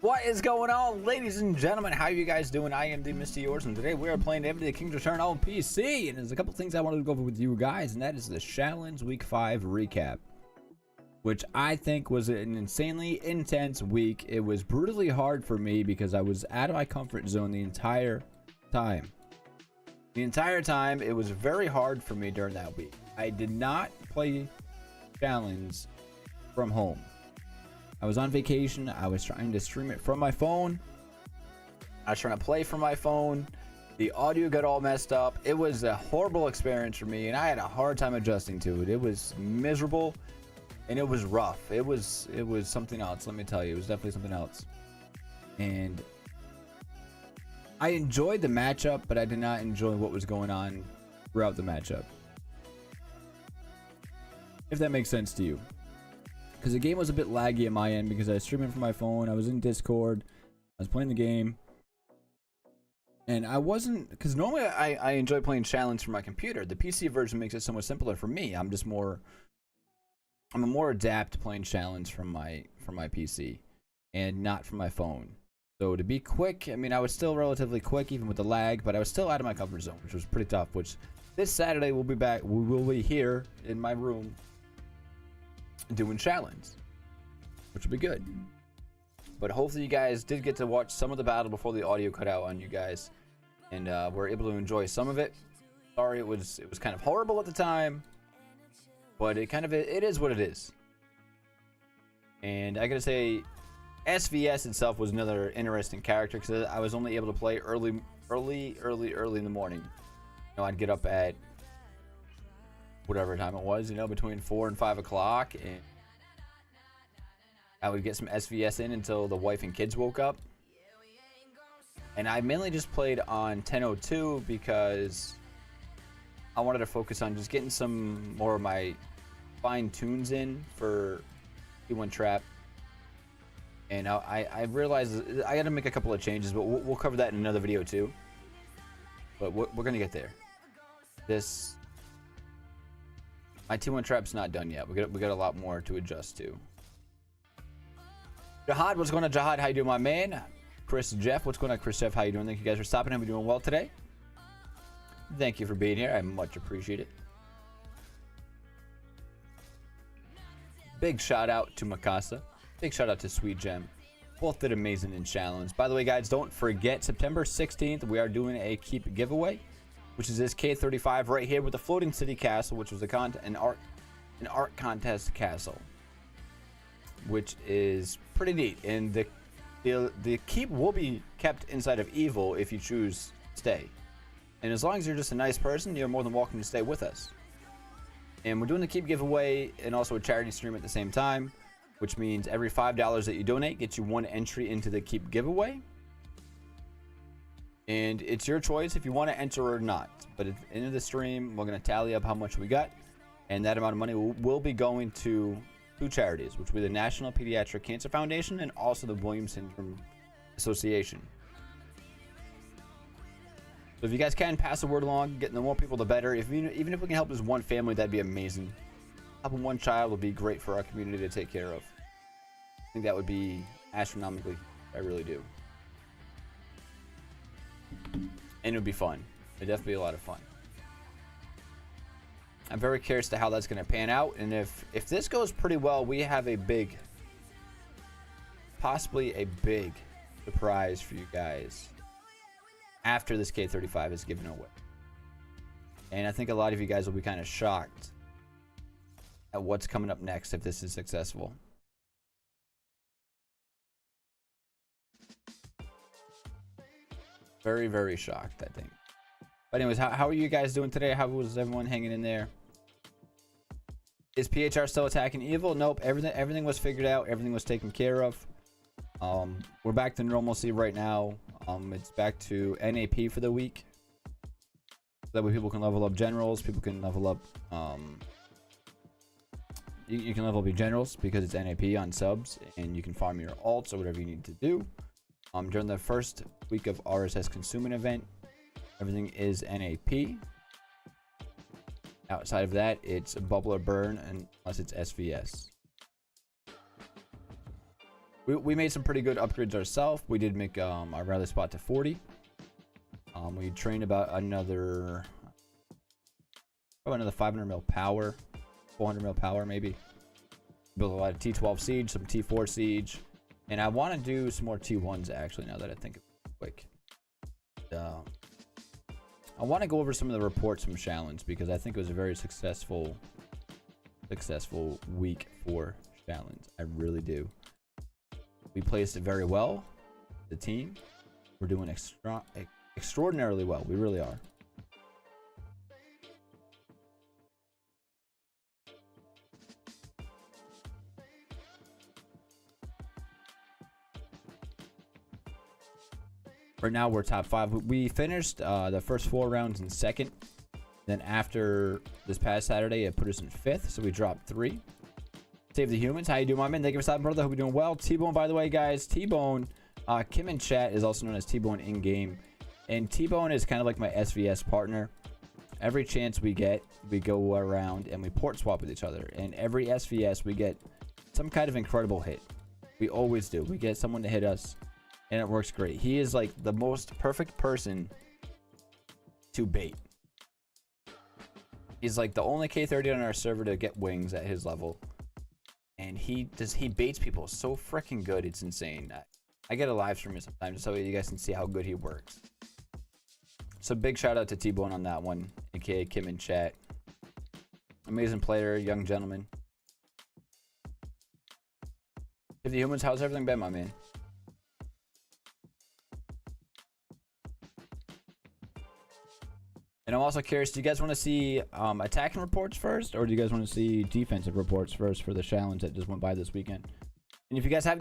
What is going on, ladies and gentlemen? How are you guys doing? I am the Mr. Yours, and today we are playing Evony, the King's Return on PC. And there's a couple things I wanted to go over with you guys, and that is the Chalons Week 5 recap, which I think was an insanely intense week. It was brutally hard for me because I was out of my comfort zone the entire time. It was very hard for me during that week. I did not play Chalons from home. I was on vacation. I was trying to stream it from my phone. I was trying to play from my phone. The audio got all messed up. It was a horrible experience for me, and I had a hard time adjusting to it. It was miserable, and it was rough. It was something else. Let me tell you, it was definitely something else. And I enjoyed the matchup, but I did not enjoy what was going on throughout the matchup. If that makes sense to you. Because the game was a bit laggy at my end because I was streaming from my phone. I was in Discord. I was playing the game. And I wasn't... Because normally I enjoy playing Chalons from my computer. The PC version makes it so much simpler for me. I'm a more adept to playing Chalons from my PC. And not from my phone. So to be quick, I mean, I was still relatively quick even with the lag. But I was still out of my comfort zone, which was pretty tough. Which this Saturday we'll be back. We will be here in my room doing Chalons, which will be good. But hopefully you guys did get to watch some of the battle before the audio cut out on you guys, and were able to enjoy some of it. Sorry, it was kind of horrible at the time, but it is what it is. And I gotta say, SVS itself was another interesting character because I was only able to play early in the morning. You know, I'd get up at whatever time it was, you know, between 4 and 5 o'clock, and I would get some SVS in until the wife and kids woke up. And I mainly just played on 10.02 because I wanted to focus on just getting some more of my fine tunes in for T1 Trap. And I realized I got to make a couple of changes, but we'll cover that in another video too. But we're gonna get there. My T1 Trap's not done yet. We got a lot more to adjust to. Jihad, what's going on, Jihad? How you doing, my man? Chris Jeff, what's going on, Chris Jeff? How you doing? Thank you guys for stopping in. We're doing well today. Thank you for being here. I much appreciate it. Big shout out to Mikasa. Big shout out to Sweet Gem. Both did amazing in Chalons. By the way, guys, don't forget September 16th we are doing a Keep giveaway, which is this K35 right here with the Floating City Castle, which was an art contest castle, which is pretty neat. And the keep will be kept inside of Evil if you choose to stay. And as long as you're just a nice person, you're more than welcome to stay with us. And we're doing the keep giveaway and also a charity stream at the same time, which means every $5 that you donate gets you one entry into the keep giveaway. And it's your choice if you want to enter or not. But at the end of the stream, we're going to tally up how much we got. And that amount of money will be going to two charities, which will be the National Pediatric Cancer Foundation and also the Williams Syndrome Association. So if you guys can pass the word along, getting the more people, the better. Even if we can help just one family, that'd be amazing. Helping one child would be great for our community to take care of. I think that would be astronomically. I really do. And it would be fun. It'd definitely be a lot of fun. I'm very curious to how that's going to pan out. And if this goes pretty well, we have possibly a big surprise for you guys after this K35 is given away. And I think a lot of you guys will be kind of shocked at what's coming up next if this is successful. Very, very shocked, I think. But anyways, how are you guys doing today? How was everyone hanging in there? Is PHR still attacking Evil? Nope. Everything was figured out. Everything was taken care of. We're back to normalcy right now. It's back to NAP for the week. That way people can level up generals. People can level up... You can level up your generals because it's NAP on subs. And you can farm your alts or whatever you need to do. During the first week of RSS Consuming event, everything is NAP. Outside of that, it's bubble or burn unless it's SVS. We made some pretty good upgrades ourselves. We did make our rally spot to 40. We trained about another 500 mil power, 400 mil power maybe. Built a lot of T12 siege, some T4 siege, and I want to do some more T1s actually. Now that I think of it quick, I want to go over some of the reports from Chalons because I think it was a very successful week for Chalons. I really do. We placed it very well. The team, we're doing extraordinarily well. We really are. Right now we're top 5. We finished the first 4 rounds in 2nd. Then after this past Saturday, it put us in 5th, so we dropped 3. Save the Humans. How you doing, my man? Thank you for stopping, brother. Hope you're doing well. T-Bone, by the way, guys. T-Bone, Kim in chat is also known as T-Bone in game, and T-Bone is kind of like my SVS partner. Every chance we get, we go around and we port swap with each other. And every SVS, we get some kind of incredible hit. We always do. We get someone to hit us, and it works great. He is like the most perfect person to bait. He's like the only K30 on our server to get wings at his level, and he baits people so freaking good. It's insane. I get a live stream sometimes so you guys can see how good he works. So big shout out to T-Bone on that one, aka Kim in chat. Amazing player, young gentleman. If the Humans, how's everything been, my man? And I'm also curious, do you guys want to see attacking reports first, or do you guys want to see defensive reports first for the challenge that just went by this weekend? And if you guys can,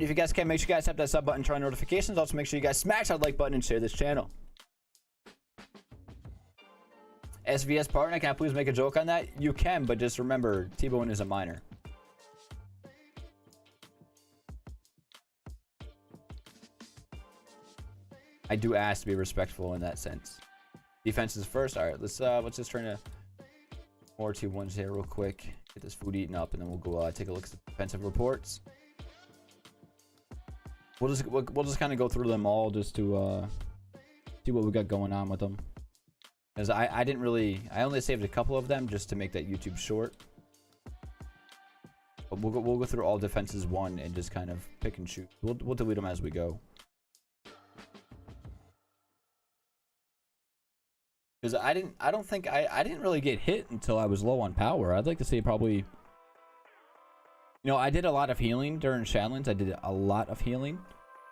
make sure you guys hit that sub button, turn on notifications. Also, make sure you guys smash that like button and share this channel. SVS partner, can I please make a joke on that? You can, but just remember, T-Bone is a minor. I do ask to be respectful in that sense. Defense is first. All right, let's just turn to more T1s here real quick. Get this food eaten up, and then we'll go take a look at the defensive reports. We'll just kind of go through them all just to see what we got going on with them. Because I only saved a couple of them just to make that YouTube short. But we'll go through all defenses one and just kind of pick and shoot. We'll delete them as we go. Because I didn't really get hit until I was low on power. I'd like to say probably, you know, I did a lot of healing during Chalons. I did a lot of healing,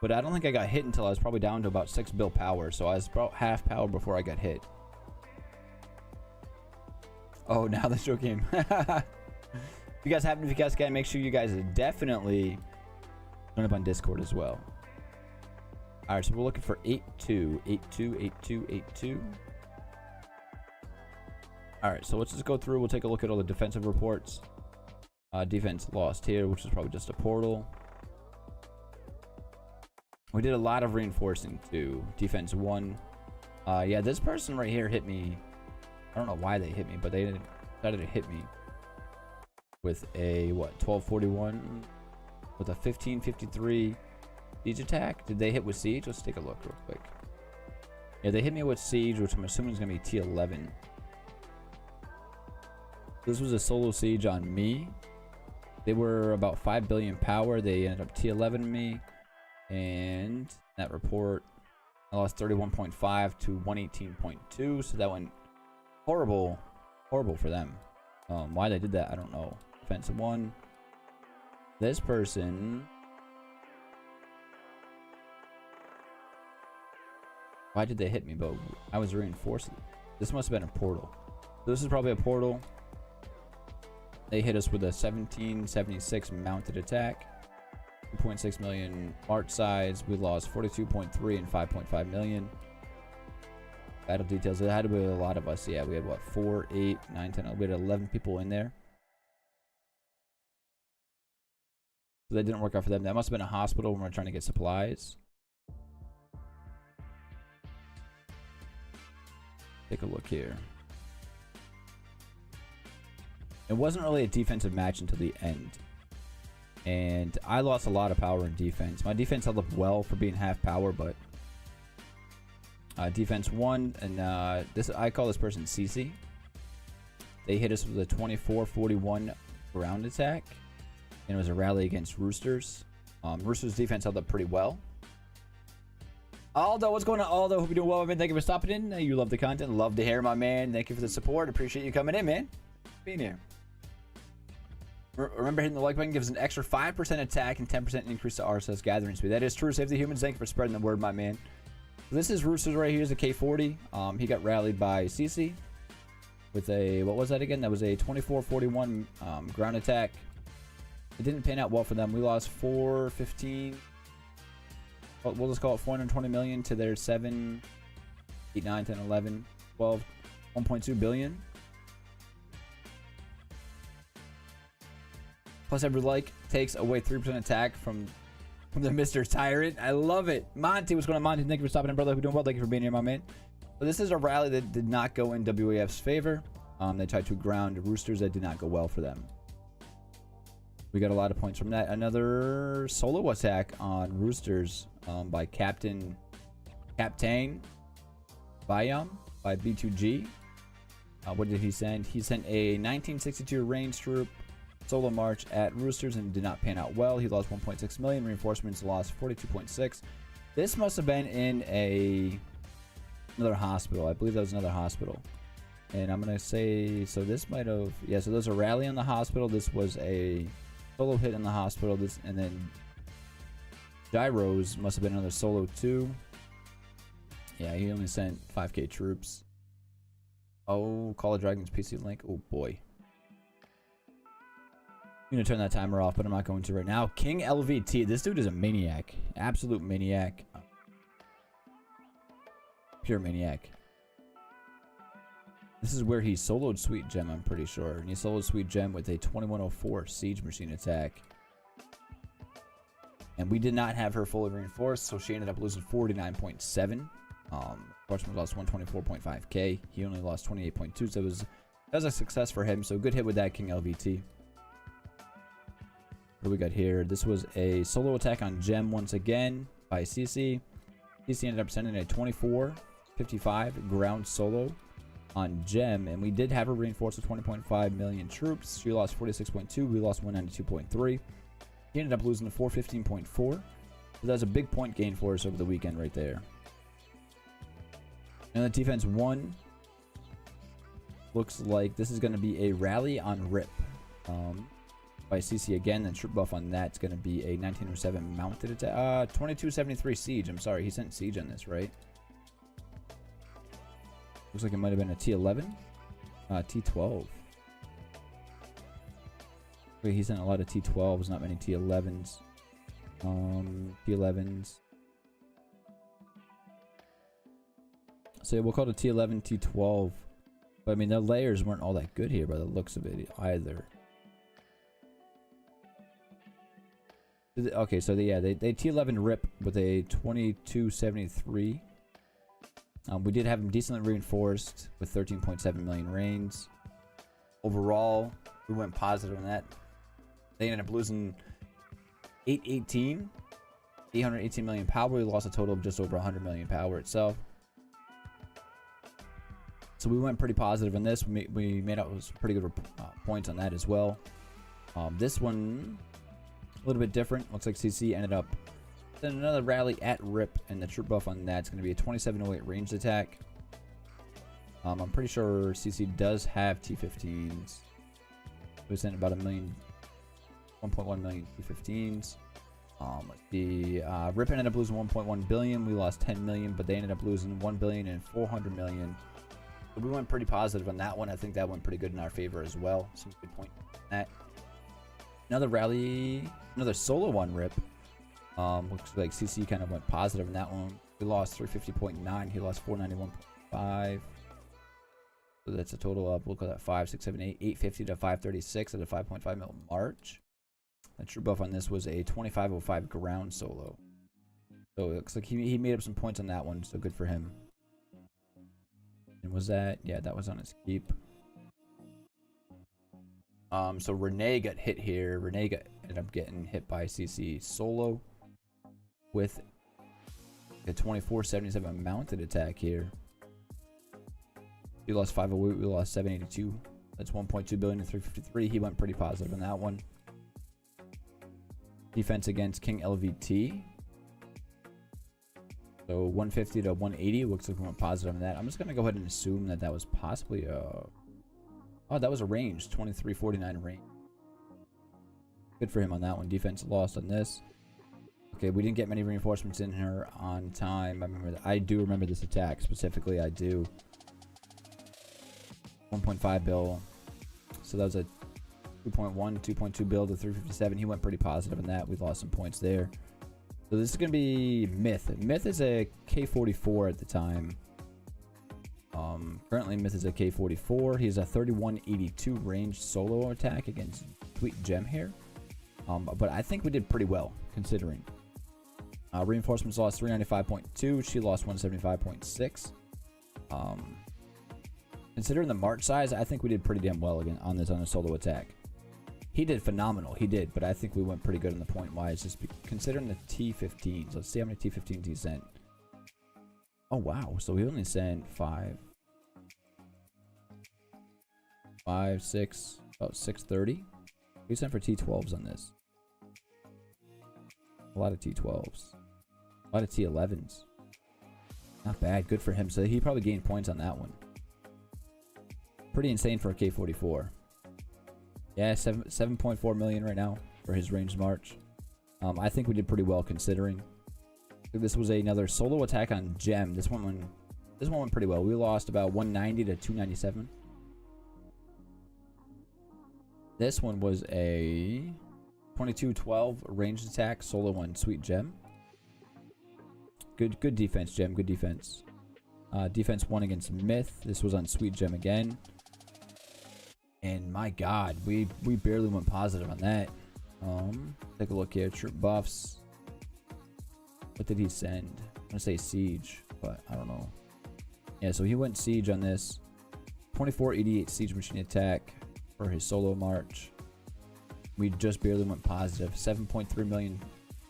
but I don't think I got hit until I was probably down to about 6 bill power. So I was about half power before I got hit. Oh, now the show game. If you guys can, make sure you guys definitely join up on Discord as well. All right, so we're looking for 8-2, 8-2, 8-2, 8-2. All right, so let's just go through. We'll take a look at all the defensive reports. Defense lost here, which is probably just a portal. We did a lot of reinforcing too. Defense 1. Yeah, this person right here hit me. I don't know why they hit me, but they decided to hit me with a, what, 1241 with a 1553 siege attack. Did they hit with siege? Let's take a look real quick. Yeah, they hit me with siege, which I'm assuming is going to be T11. This was a solo siege on me. They were about 5 billion power. They ended up T11 me. And that report, I lost 31.5 to 118.2. So that went horrible for them. Why they did that, I don't know. Defensive 1. This person, why did they hit me? But I was reinforced. This must have been a portal. This is probably a portal. They hit us with a 1776 mounted attack, 2.6 million march size. We lost 42.3 and 5.5 million. Battle details. It had to be a lot of us. Yeah, we had what, 4, 8, 9, 10. We had 11 people in there. So that didn't work out for them. That must have been a hospital when we were trying to get supplies. Take a look here. It wasn't really a defensive match until the end. And I lost a lot of power in defense. My defense held up well for being half power, but defense won. And this, I call this person CC. They hit us with a 24-41 ground attack, and it was a rally against Roosters. Roosters defense held up pretty well. Aldo, what's going on, Aldo? Hope you're doing well, man. Thank you for stopping in. You love the content. Love to hear, my man. Thank you for the support. Appreciate you coming in, man. Being here. Remember, hitting the like button gives an extra 5% attack and 10% increase to RSS gathering speed. That is true. Save the humans. Thank you for spreading the word, my man. This is Roosters right here. Here's a K40. He got rallied by CC with a, what was that again? That was a 24-41 ground attack. It didn't pan out well for them. We lost 415. We'll just call it 420 million to their 7, 8, 9, 10, 11, 12, 1.2 billion. Plus every like takes away 3% attack from the Mr. Tyrant. I love it. Monty, what's going on, Monty? Thank you for stopping in, brother. We're doing well. Thank you for being here, my man. So this is a rally that did not go in WAF's favor. They tried to ground Roosters. That did not go well for them. We got a lot of points from that. Another solo attack on Roosters by Captain Bayam by B2G. What did he send? He sent a 1962 range troop solo march at Roosters and did not pan out well. He lost 1.6 million. Reinforcements lost 42.6. This must have been in another hospital. I believe that was another hospital. And I'm going to say, so this might have, yeah, so there's a rally in the hospital. This was a solo hit in the hospital. This, and then Gyros must have been another solo too. Yeah, he only sent 5k troops. Oh, Call of Dragons PC link. Oh boy. I'm gonna turn that timer off, but I'm not going to right now. King LVT. This dude is a maniac. Absolute maniac. Pure maniac. This is where he soloed Sweet Gem, I'm pretty sure. And he soloed Sweet Gem with a 2104 siege machine attack. And we did not have her fully reinforced, so she ended up losing 49.7. Horseman lost 124.5k. He only lost 28.2, so that was a success for him. So good hit with that, King LVT. What do we got here? This was a solo attack on Gem once again by CC. CC ended up sending a 24-55 ground solo on Gem, and we did have her reinforced with 20.5 million troops. She lost 46.2. We lost 192.3. He ended up losing to 415.4. So that's a big point gain for us over the weekend right there. And the defense won. Looks like this is going to be a rally on RIP by CC again. And troop buff on that's going to be a 1907 mounted attack. 2273 siege. I'm sorry, he sent siege on this, right? Looks like it might have been a T11. T12. Wait, he sent a lot of T12s, not many T11s. T11s. So we'll call it a T11, T12. But I mean, their layers weren't all that good here by the looks of it either. Okay, so they T11 rip with a 2273. We did have them decently reinforced with 13.7 million reigns. Overall, we went positive on that. They ended up losing 818 million power. We lost a total of just over 100 million power itself. So we went pretty positive on this. We made out some pretty good points on that as well. This one, a little bit different. Looks like CC ended up in another rally at RIP, and the troop buff on that's going to be a 2708 ranged attack. I'm pretty sure CC does have T15s. We sent about 1.1 million T15s. Let's see. RIP ended up losing 1.1 billion. We lost 10 million, but they ended up losing 1 billion and 400 million. So we went pretty positive on that one. I think that went pretty good in our favor as well. Some good point on that. Another rally, another solo one RIP. Looks like CC kind of went positive in that one. We lost 350.9. He lost 491.5. So that's a total of, look at that, 5, 6, 7, 8, 850 to 536 at a 5.5 mil March. The true buff on this was a 2505 ground solo. So it looks like he made up some points on that one, so good for him. And was that, yeah, that was on his keep. So Renee got hit here. Ended up getting hit by CC solo with a 2477 mounted attack here. We lost 508. We lost 782. That's 1.2 billion to 353. He went pretty positive on that one. Defense against King LVT. So 150 to 180. Looks like we went positive on that. I'm just gonna go ahead and assume that that was possibly a. Oh, that was a range. 2349 range. Good for him on that one. Defense lost on this. Okay, we didn't get many reinforcements in here on time. I remember that. I do remember this attack specifically. I do. 1.5 bill. So that was a 2.1, 2.2 bill to 357. He went pretty positive on that. We lost some points there. So this is going to be Myth. Myth is a K44 at the time. Currently Myth is a K44. He's a 3182 ranged solo attack against Sweet Gem here. But I think we did pretty well considering. Reinforcements lost 395.2. She lost 175.6. Considering the march size, I think we did pretty damn well again on this on a solo attack. He did phenomenal. He did, but I think we went pretty good on the point wise. Just considering the T15s. Let's see how many T15s he sent. Oh wow! So he only sent 5, 6, about 630. He sent for T12s on this. A lot of T12s. A lot of T11s. Not bad. Good for him. So he probably gained points on that one. Pretty insane for a K44. Yeah, 7.4 million right now for his ranged march. I think we did pretty well considering. This was another solo attack on Gem. This one went pretty well. We lost about 190 to 297. This one was a 2212 ranged attack solo on Sweet Gem. Good defense, Gem. Good defense. Defense 1 against Myth. This was on Sweet Gem again. And my god, we barely went positive on that. Take a look here. Troop buffs. What did he send? I'm gonna say siege, but I don't know. Yeah, so he went siege on this. 2488 siege machine attack for his solo march. We just barely went positive. 7.3 million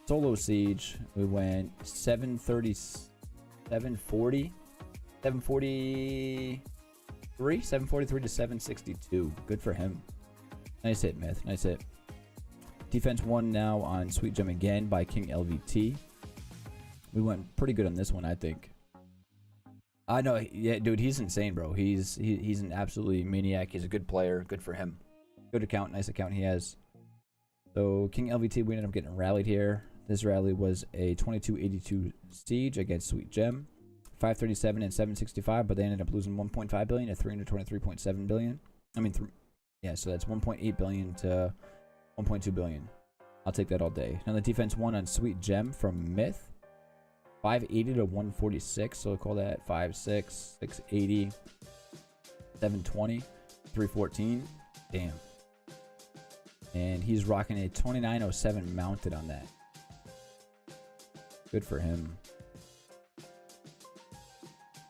solo siege. We went 730, 740, 743 to 762. Good for him. Nice hit, Myth. Nice hit. Defense 1 now on Sweet Gem again by King LVT. We went pretty good on this one, I think. I know, yeah, dude, he's insane, bro. He's an absolutely maniac. He's a good player. Good for him. Good account, nice account he has. So King LVT, we ended up getting rallied here. This rally was a 2282 siege against Sweet Gem. 537 and 765, but they ended up losing 1.5 billion to 323.7 billion. I mean, yeah, so that's 1.8 billion to 1.2 billion. I'll take that all day. Now the defense 1 on Sweet Gem from Myth. 580 to 146, so we'll call that 56, 680, 720, 314. Damn. And he's rocking a 2907 mounted on that. Good for him.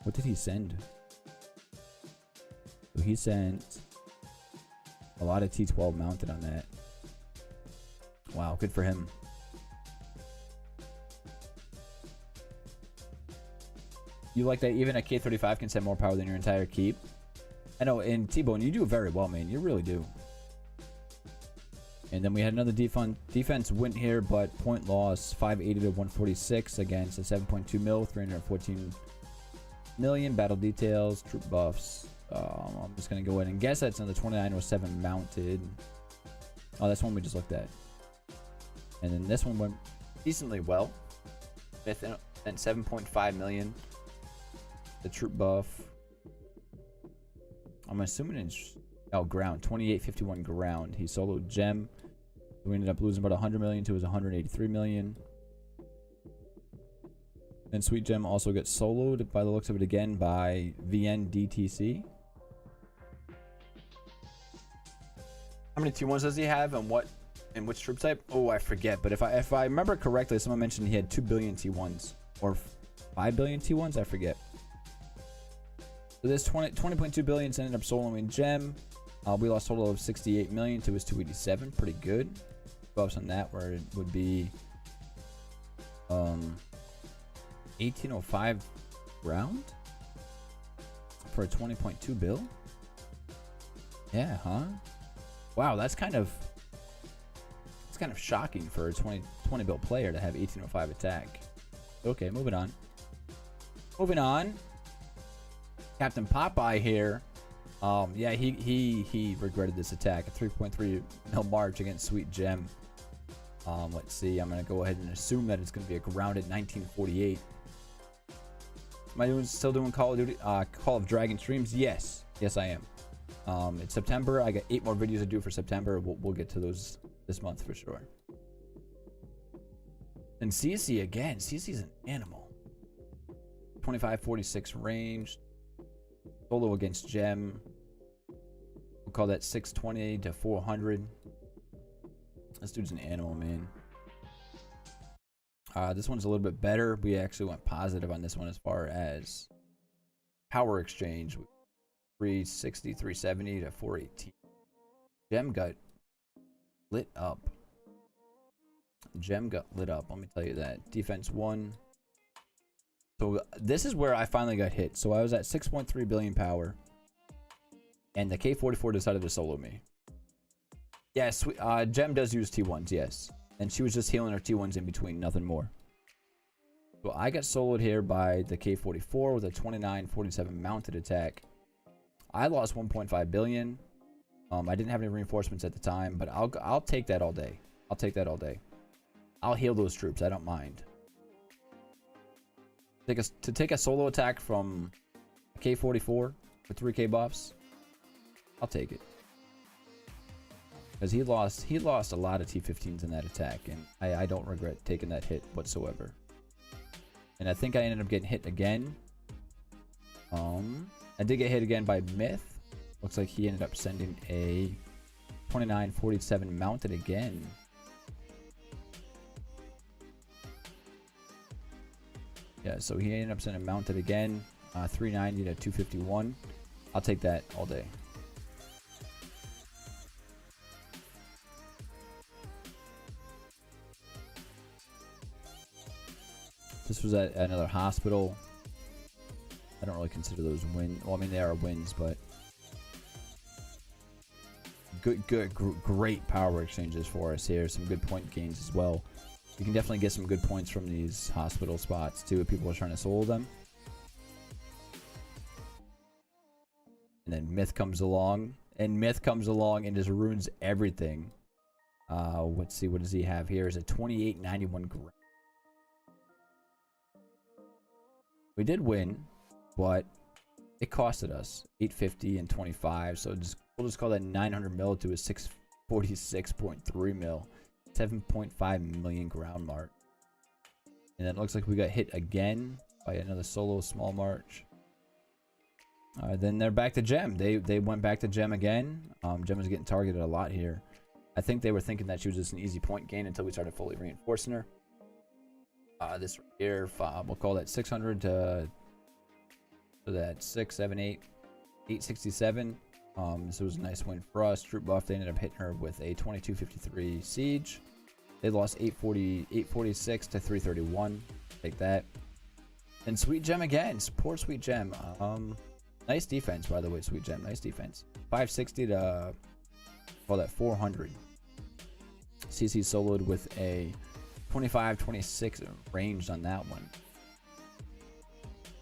What did he send? So he sent a lot of T12 mounted on that. Wow, good for him. You like that even a K35 can send more power than your entire keep? I know, and T-Bone, you do very well, man. You really do. And then we had another defense win here, but point loss 580 to 146 against a 7.2 mil, 314 million. Battle details, troop buffs. I'm just going to go ahead and guess that's another 2907 mounted. Oh, that's one we just looked at. And then this one went decently well. Fifth and 7.5 million. The troop buff. I'm assuming it's ground. 2851 ground. He soloed Gem. We ended up losing about 100 million to his 183 million. And Sweet Gem also gets soloed by the looks of it again by VNDTC. How many T1s does he have and what and which troop type? Oh, I forget. But if I remember correctly, someone mentioned he had 2 billion T1s or 5 billion T1s. I forget. So this 20.2 billion ended up soloing Gem. We lost a total of 68 million to his 287. Pretty good. Buffs on that where it would be 1805 round for a 20.2 bill. Yeah, huh? Wow, that's kind of shocking for a 20 bill player to have 1805 attack. Okay, moving on. Moving on. Captain Popeye here. Yeah, he regretted this attack. A 3.3 mil march against Sweet Gem. Let's see. I'm gonna go ahead and assume that it's gonna be a grounded 1948. Am I still doing Call of Duty, Call of Dragon streams? Yes, yes I am. It's September. I got 8 more videos to do for September. We'll get to those this month for sure. And CC again. CC's an animal. 25-46 range. Solo against Gem. We'll call that 620 to 400. This dude's an animal, man. This one's a little bit better. We actually went positive on this one as far as power exchange. 360, 370 to 418. Gem got lit up. Gem got lit up. Let me tell you that. Defense 1. So this is where I finally got hit. So I was at 6.3 billion power. And the K44 decided to solo me. Yes, Gem does use T1s, yes. And she was just healing her T1s in between, nothing more. So I got soloed here by the K44 with a 29-47 mounted attack. I lost 1.5 billion. I didn't have any reinforcements at the time, but I'll take that all day. I'll take that all day. I'll heal those troops, I don't mind. To take a solo attack from K44 with 3k buffs, I'll take it. Because he lost a lot of T15s in that attack, and I don't regret taking that hit whatsoever. And I think I ended up getting hit again. I did get hit again by Myth. Looks like he ended up sending a 29-47 mounted again. Yeah, so he ended up sending mounted again. 390 to 251. I'll take that all day. This was at another hospital. I don't really consider those wins. Well, I mean, they are wins, but great power exchanges for us here. Some good point gains as well. You can definitely get some good points from these hospital spots too if people are trying to solo them. And then Myth comes along, and just ruins everything. Let's see, what does he have here? Is a 2891 grand. We did win, but it costed us 850 and 25. So we'll just call that 900 mil to a 646.3 mil, 7.5 million ground mark. And then it looks like we got hit again by another solo small march. Then they're back to Gem. They went back to Gem again. Gem was getting targeted a lot here. I think they were thinking that she was just an easy point gain until we started fully reinforcing her. This right here, we'll call that 600 to that 678 867. This was a nice win for us. Troop buff, they ended up hitting her with a 2253 siege. They lost 846 to 331. Take that. And Sweet Gem again. Poor Sweet Gem. Nice defense, by the way, Sweet Gem. Nice defense. 560 to call that 400. CC soloed with a 25-26 ranged on that one.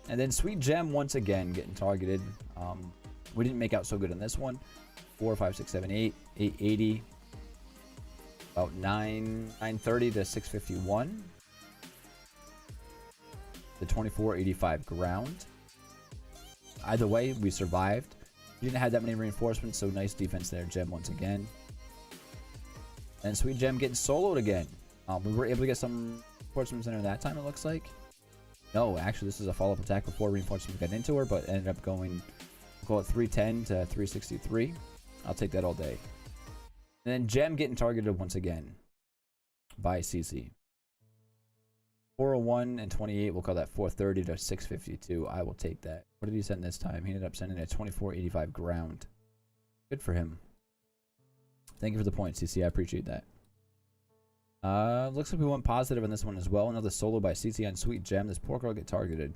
And then Sweet Gem once again getting targeted. We didn't make out so good on this one. 4, 5, 6, 7, 8, 880. About 930 to 651. The 2485 ground. Either way, we survived. We didn't have that many reinforcements, so nice defense there, Gem once again. And Sweet Gem getting soloed again. We were able to get some reinforcements in her that time, it looks like. No, actually, this is a follow-up attack before reinforcements got into her, but ended up going, we'll call it 310 to 363. I'll take that all day. And then Gem getting targeted once again by CC. 401 and 28, we'll call that 430 to 652. I will take that. What did he send this time? He ended up sending a 2485 ground. Good for him. Thank you for the point, CC. I appreciate that. Looks like we went positive on this one as well. Another solo by CC on Sweet Gem. This poor girl get targeted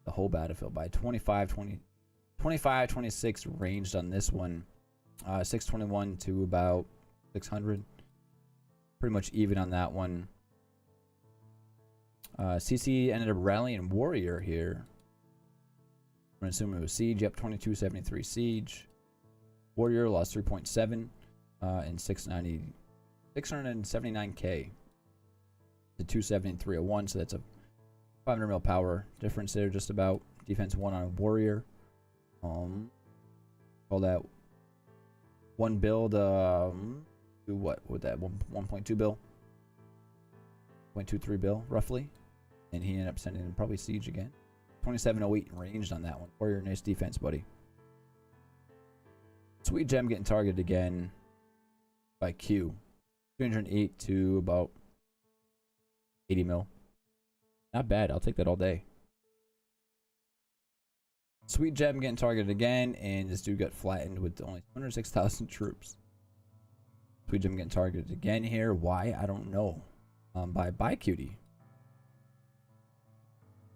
the whole battlefield by 25, 26 ranged on this one. 621 to about 600. Pretty much even on that one. CC ended up rallying Warrior here. I'm gonna assume it was Siege. Yep, 2273 Siege. Warrior lost 3.7 and 679k to 270 and 301. So that's a 500 mil power difference there, just about. Defense 1 on Warrior. Call that one build. Do what with that 1.2 bill, 0.23 bill roughly, and he ended up sending in probably Siege again. 2708 ranged on that one. Warrior, nice defense, buddy. Sweet Gem getting targeted again by Q. 308 to about 80 mil. Not bad. I'll take that all day. Sweet Gem getting targeted again, and this dude got flattened with only 206,000 troops. Sweet Gem getting targeted again here. Why? I don't know. By Cutie.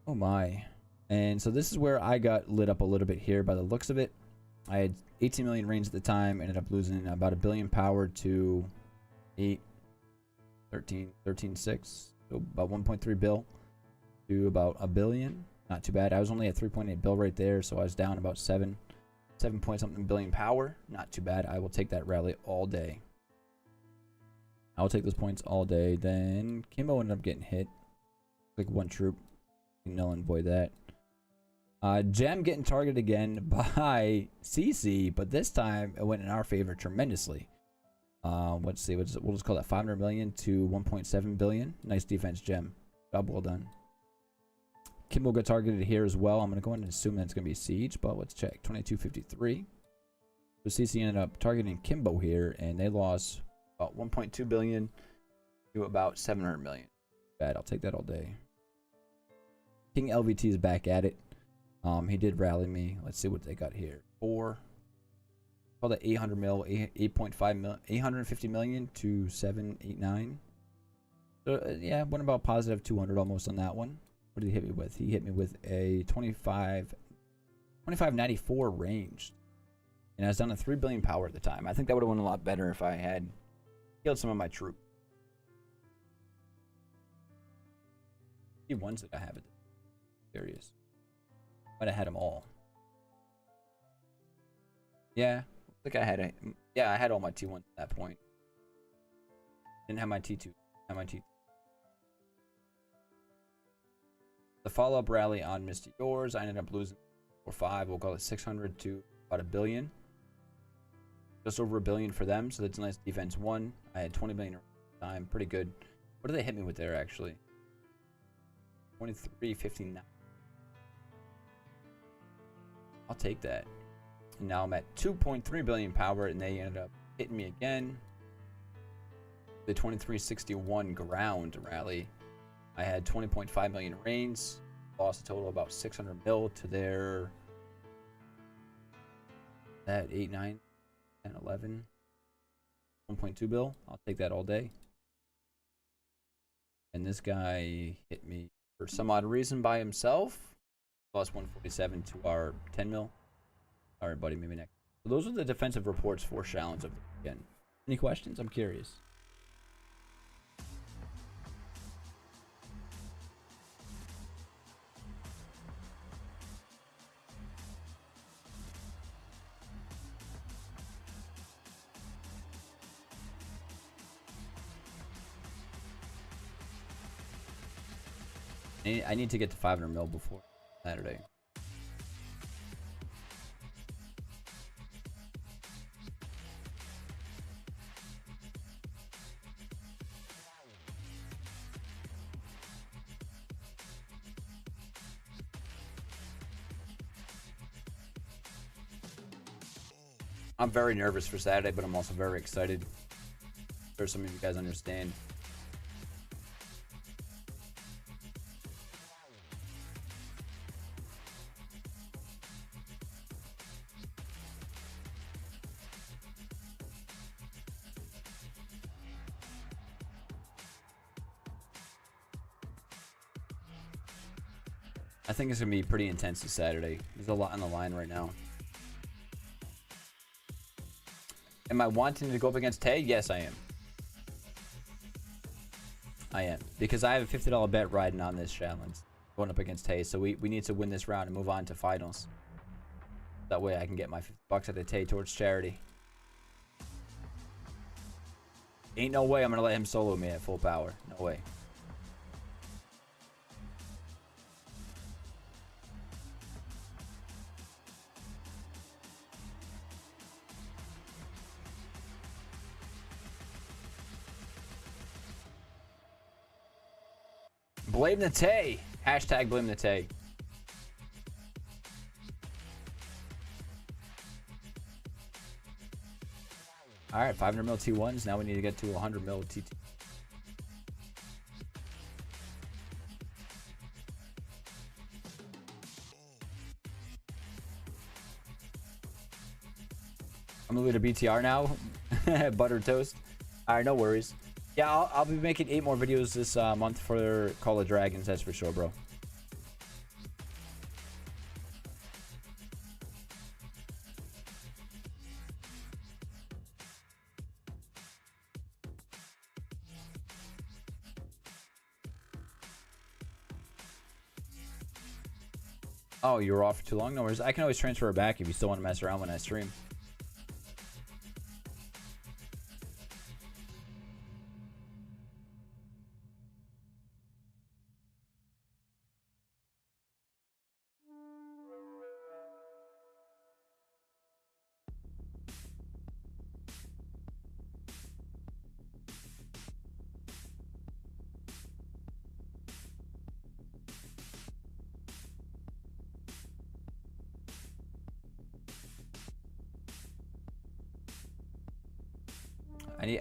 Oh my. And so this is where I got lit up a little bit here by the looks of it. I had 18 million range at the time, ended up losing about 1 billion power to 13.6, so about 1.3 bill to about 1 billion. Not too bad. I was only at 3.8 bill right there, so I was down about 7 point something billion power. Not too bad. I will take that rally all day. I'll take those points all day. Then Kimbo ended up getting hit. Like one troop. Null and void that. Gem getting targeted again by CC, but this time it went in our favor tremendously. Let's see, we'll just call that 500 million to 1.7 billion. Nice defense, Gem. Job well done. Kimbo got targeted here as well. I'm going to go ahead and assume that's going to be Siege, but let's check. 2253. So CC ended up targeting Kimbo here, and they lost about 1.2 billion to about 700 million. Bad, I'll take that all day. King LVT is back at it. He did rally me. Let's see what they got here. Call that 800 mil, 8.5 mil, 850 million to 789. So yeah, went about positive 200 almost on that one. What did he hit me with? He hit me with a 2594 ranged, and I was down to 3 billion power at the time. I think that would have went a lot better if I had killed some of my troop. The ones that I have it. Curious. Might have had them all. Yeah, I think I had I had all my T1s at that point. Didn't have my T2. Had my T3. The follow-up rally on Misty Yours, I ended up losing 4-5. We'll call it 600 to about 1 billion. Just over 1 billion for them, so that's a nice defense 1. I had 20 million at the time. Pretty good. What did they hit me with there, actually? 2359. I'll take that. And now I'm at 2.3 billion power, and they ended up hitting me again. The 2361 ground rally. I had 20.5 million reigns. Lost a total of about 600 mil to their at 8, 9, 10, 11. 1.2 bill. I'll take that all day. And this guy hit me for some odd reason by himself. Lost 147 to our 10 mil. Alright, buddy, maybe next. So those are the defensive reports for Chalons of the weekend. Any questions? I'm curious. I need to get to 500 mil before Saturday. I'm very nervous for Saturday, but I'm also very excited. I'm sure some of you guys understand. I think it's gonna be pretty intense this Saturday. There's a lot on the line right now. Am I wanting to go up against Tay? Yes, I am. I am. Because I have a $50 bet riding on this challenge. Going up against Tay. So we need to win this round and move on to finals. That way I can get my $50 at the Tay towards charity. Ain't no way I'm gonna let him solo me at full power. No way. Blame the Tay. Hashtag blame the Tay. Alright, 500 mil T1s. Now we need to get to 100 mil T2. I'm gonna leave a BTR now. Buttered toast. Alright, no worries. Yeah, I'll be making 8 more videos this month for Call of Dragons, that's for sure, bro. Oh, you were off for too long? No worries. I can always transfer it back if you still want to mess around when I stream.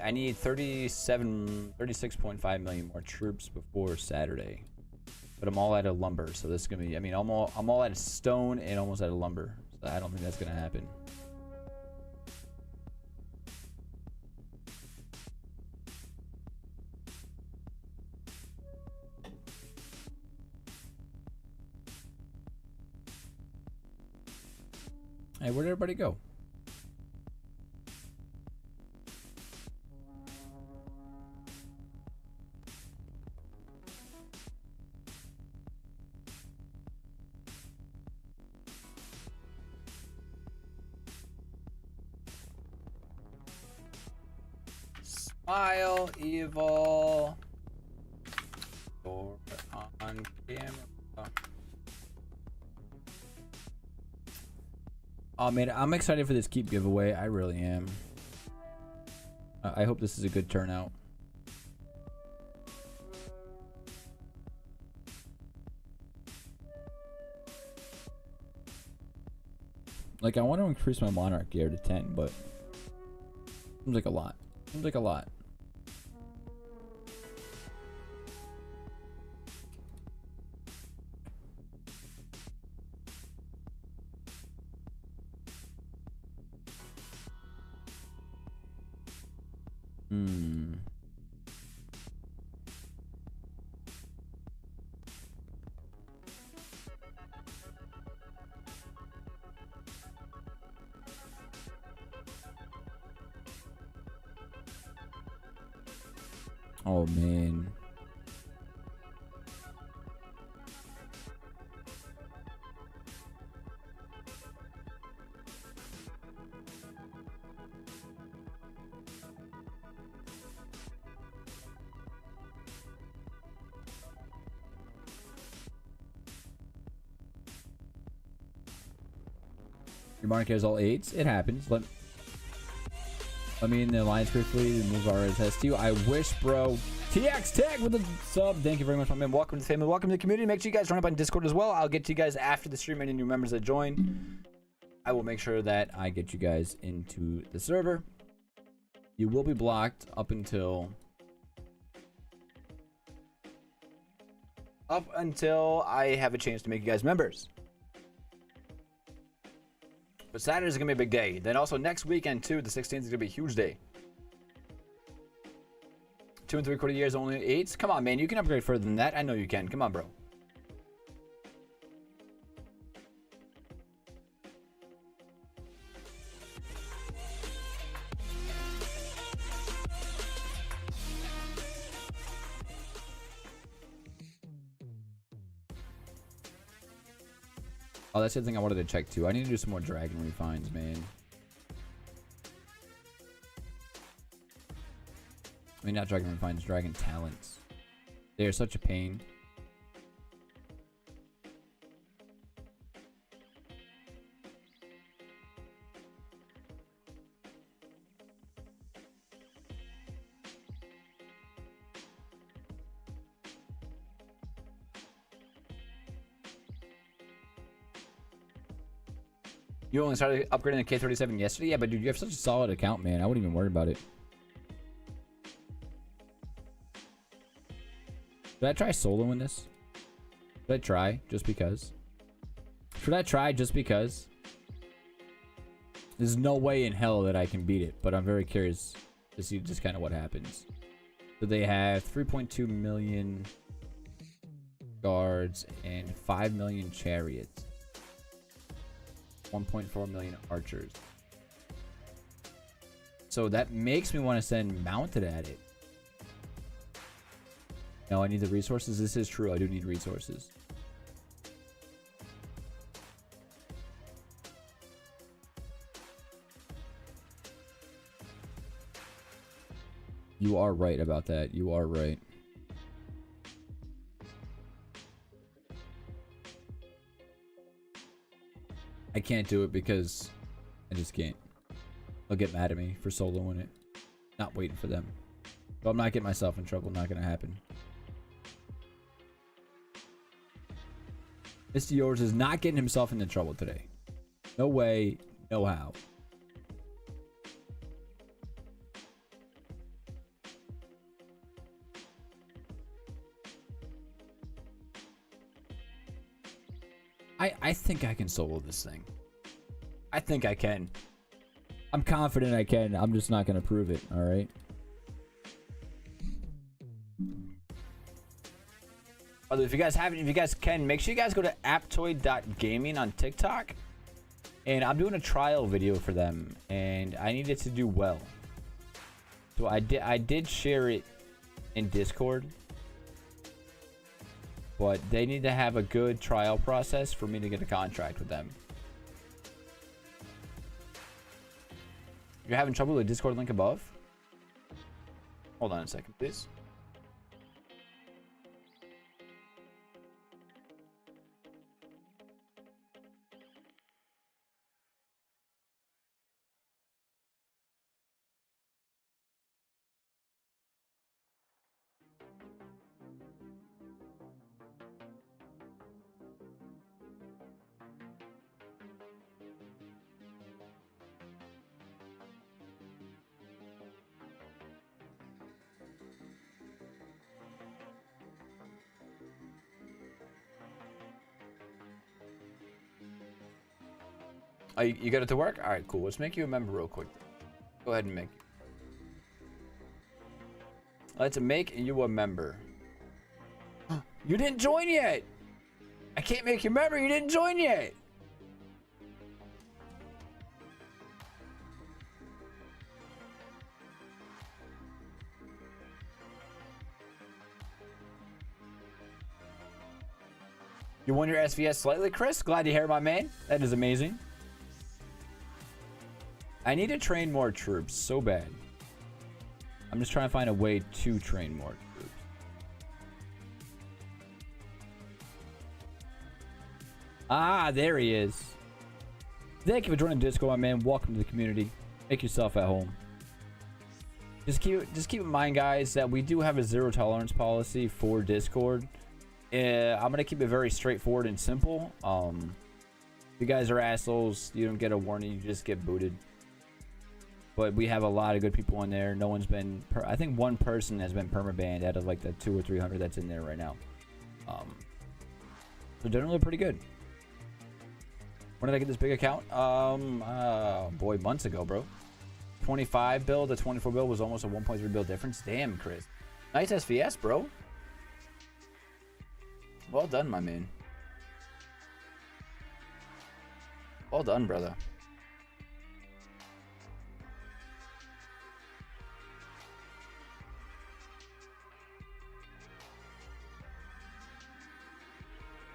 I need 36.5 million more troops before Saturday. But I'm all out of lumber, so this is gonna be, I mean, I'm all out of stone and almost out of lumber. So I don't think that's gonna happen. Hey, where'd everybody go? Smile, evil. Or on camera. Oh man, I'm excited for this keep giveaway. I really am. I hope this is a good turnout. Like, I want to increase my monarch gear to 10, but seems like a lot. Seems like a lot. Oh man. Your monarch has all 8s. It happens. Let me in the alliance briefly to move our test to you. I wish, bro. TX Tag with a sub. Thank you very much, my man. Welcome to the family. Welcome to the community. Make sure you guys join up on Discord as well. I'll get to you guys after the stream. Any new members that join, I will make sure that I get you guys into the server. You will be blocked up until I have a chance to make you guys members. But Saturday is going to be a big day. Then also next weekend, too, the 16th is going to be a huge day. 2 3/4 years, only 8s? Come on, man. You can upgrade further than that. I know you can. Come on, bro. Oh, that's the thing I wanted to check too. I need to do some more dragon refines, man. I mean, not dragon refines, dragon talents. They are such a pain. You only started upgrading the K37 yesterday? Yeah, but dude, you have such a solid account, man. I wouldn't even worry about it. Should I try soloing this? Should I try just because? Should I try just because? There's no way in hell that I can beat it, but I'm very curious to see just kind of what happens. So they have 3.2 million guards and 5 million chariots. 1.4 million archers. So that makes me want to send mounted at it. No, I need the resources. This is true. I do need resources. You are right about that. You are right. I can't do it because I just can't. They'll get mad at me for soloing it. Not waiting for them. But I'm not getting myself in trouble. Not gonna happen. Mr. Yours is not getting himself into trouble today. No way, no how. I think I can solo this thing. I think I can. I'm confident I can. I'm just not gonna prove it, alright? Although if you guys haven't, if you guys can, make sure you guys go to aptoid.gaming on TikTok. And I'm doing a trial video for them, and I need it to do well. So I did share it in Discord. But they need to have a good trial process for me to get a contract with them. You're having trouble with the Discord link above? Hold on a second, please. Oh, you got it to work? All right, cool. Let's make you a member real quick. Go ahead and make. Let's make you a member. You didn't join yet. I can't make you a member. You didn't join yet. You won your SVS slightly, Chris? Glad to hear, my man. That is amazing. I need to train more troops so bad. I'm just trying to find a way to train more troops. Ah, there he is. Thank you for joining Discord, my man. Welcome to the community. Make yourself at home. Just keep in mind, guys, that we do have a zero tolerance policy for Discord. I'm gonna keep it very straightforward and simple. If you guys are assholes, you don't get a warning, you just get booted. But we have a lot of good people in there. No one's been I think one person has been permabanned out of like the 200 or 300 that's in there right now. So generally pretty good. When did I get this big account? Boy, months ago, bro. 25 bill to 24 bill was almost a 1.3 bill difference. Damn, Chris. Nice SVS, bro. Well done, my man. Well done, brother.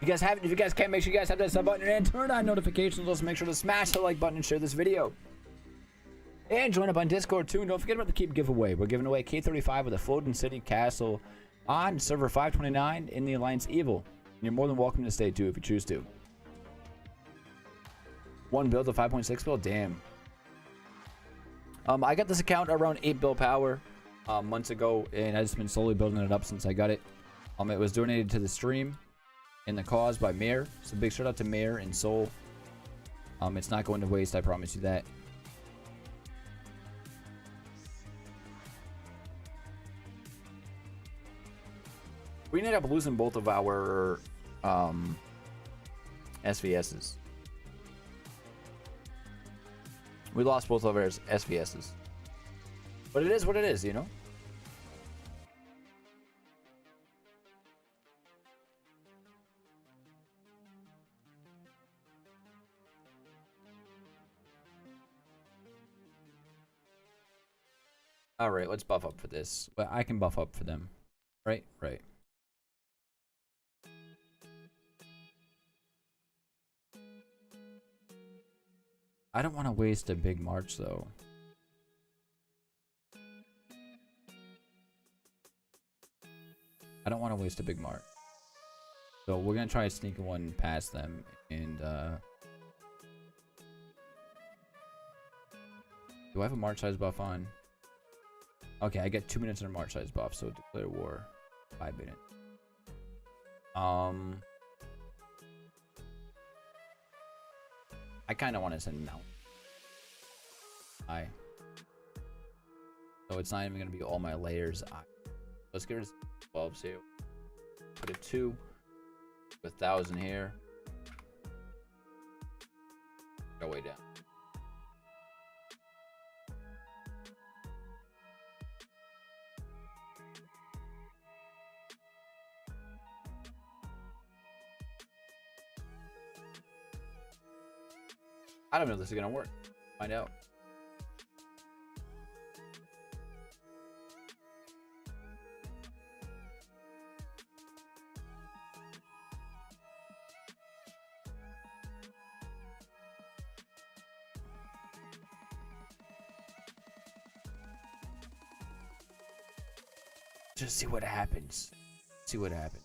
If you guys can, make sure you guys have that sub button and turn on notifications. Also, make sure to smash the like button and share this video. And join up on Discord too. And don't forget about the Keep giveaway. We're giving away K35 with a floating city castle on server 529 in the Alliance Evil. And you're more than welcome to stay too if you choose to. 1 build to 5.6 build, damn. I got this account around 8 build power months ago, and I've just been slowly building it up since I got it. It was donated to the stream and the cause by Mayor, so big shout out to Mayor and Soul. It's not going to waste, I promise you that. We ended up losing both of our SVSs. We lost both of our SVSs. But it is what it is, you know? Alright, let's buff up for this. Well, I can buff up for them. Right? Right. I don't want to waste a big march though. I don't want to waste a big march. So we're going to try sneaking one past them. And do I have a march size buff on? Okay, I get 2 minutes in a march size buff, so declare war. 5 minutes. I kind of want to send mount. So it's not even going to be all my layers. Let's get rid of 12 too. Put a 2. 1,000 here. Go way down. I don't know if this is gonna work. Find out. Just see what happens. See what happens.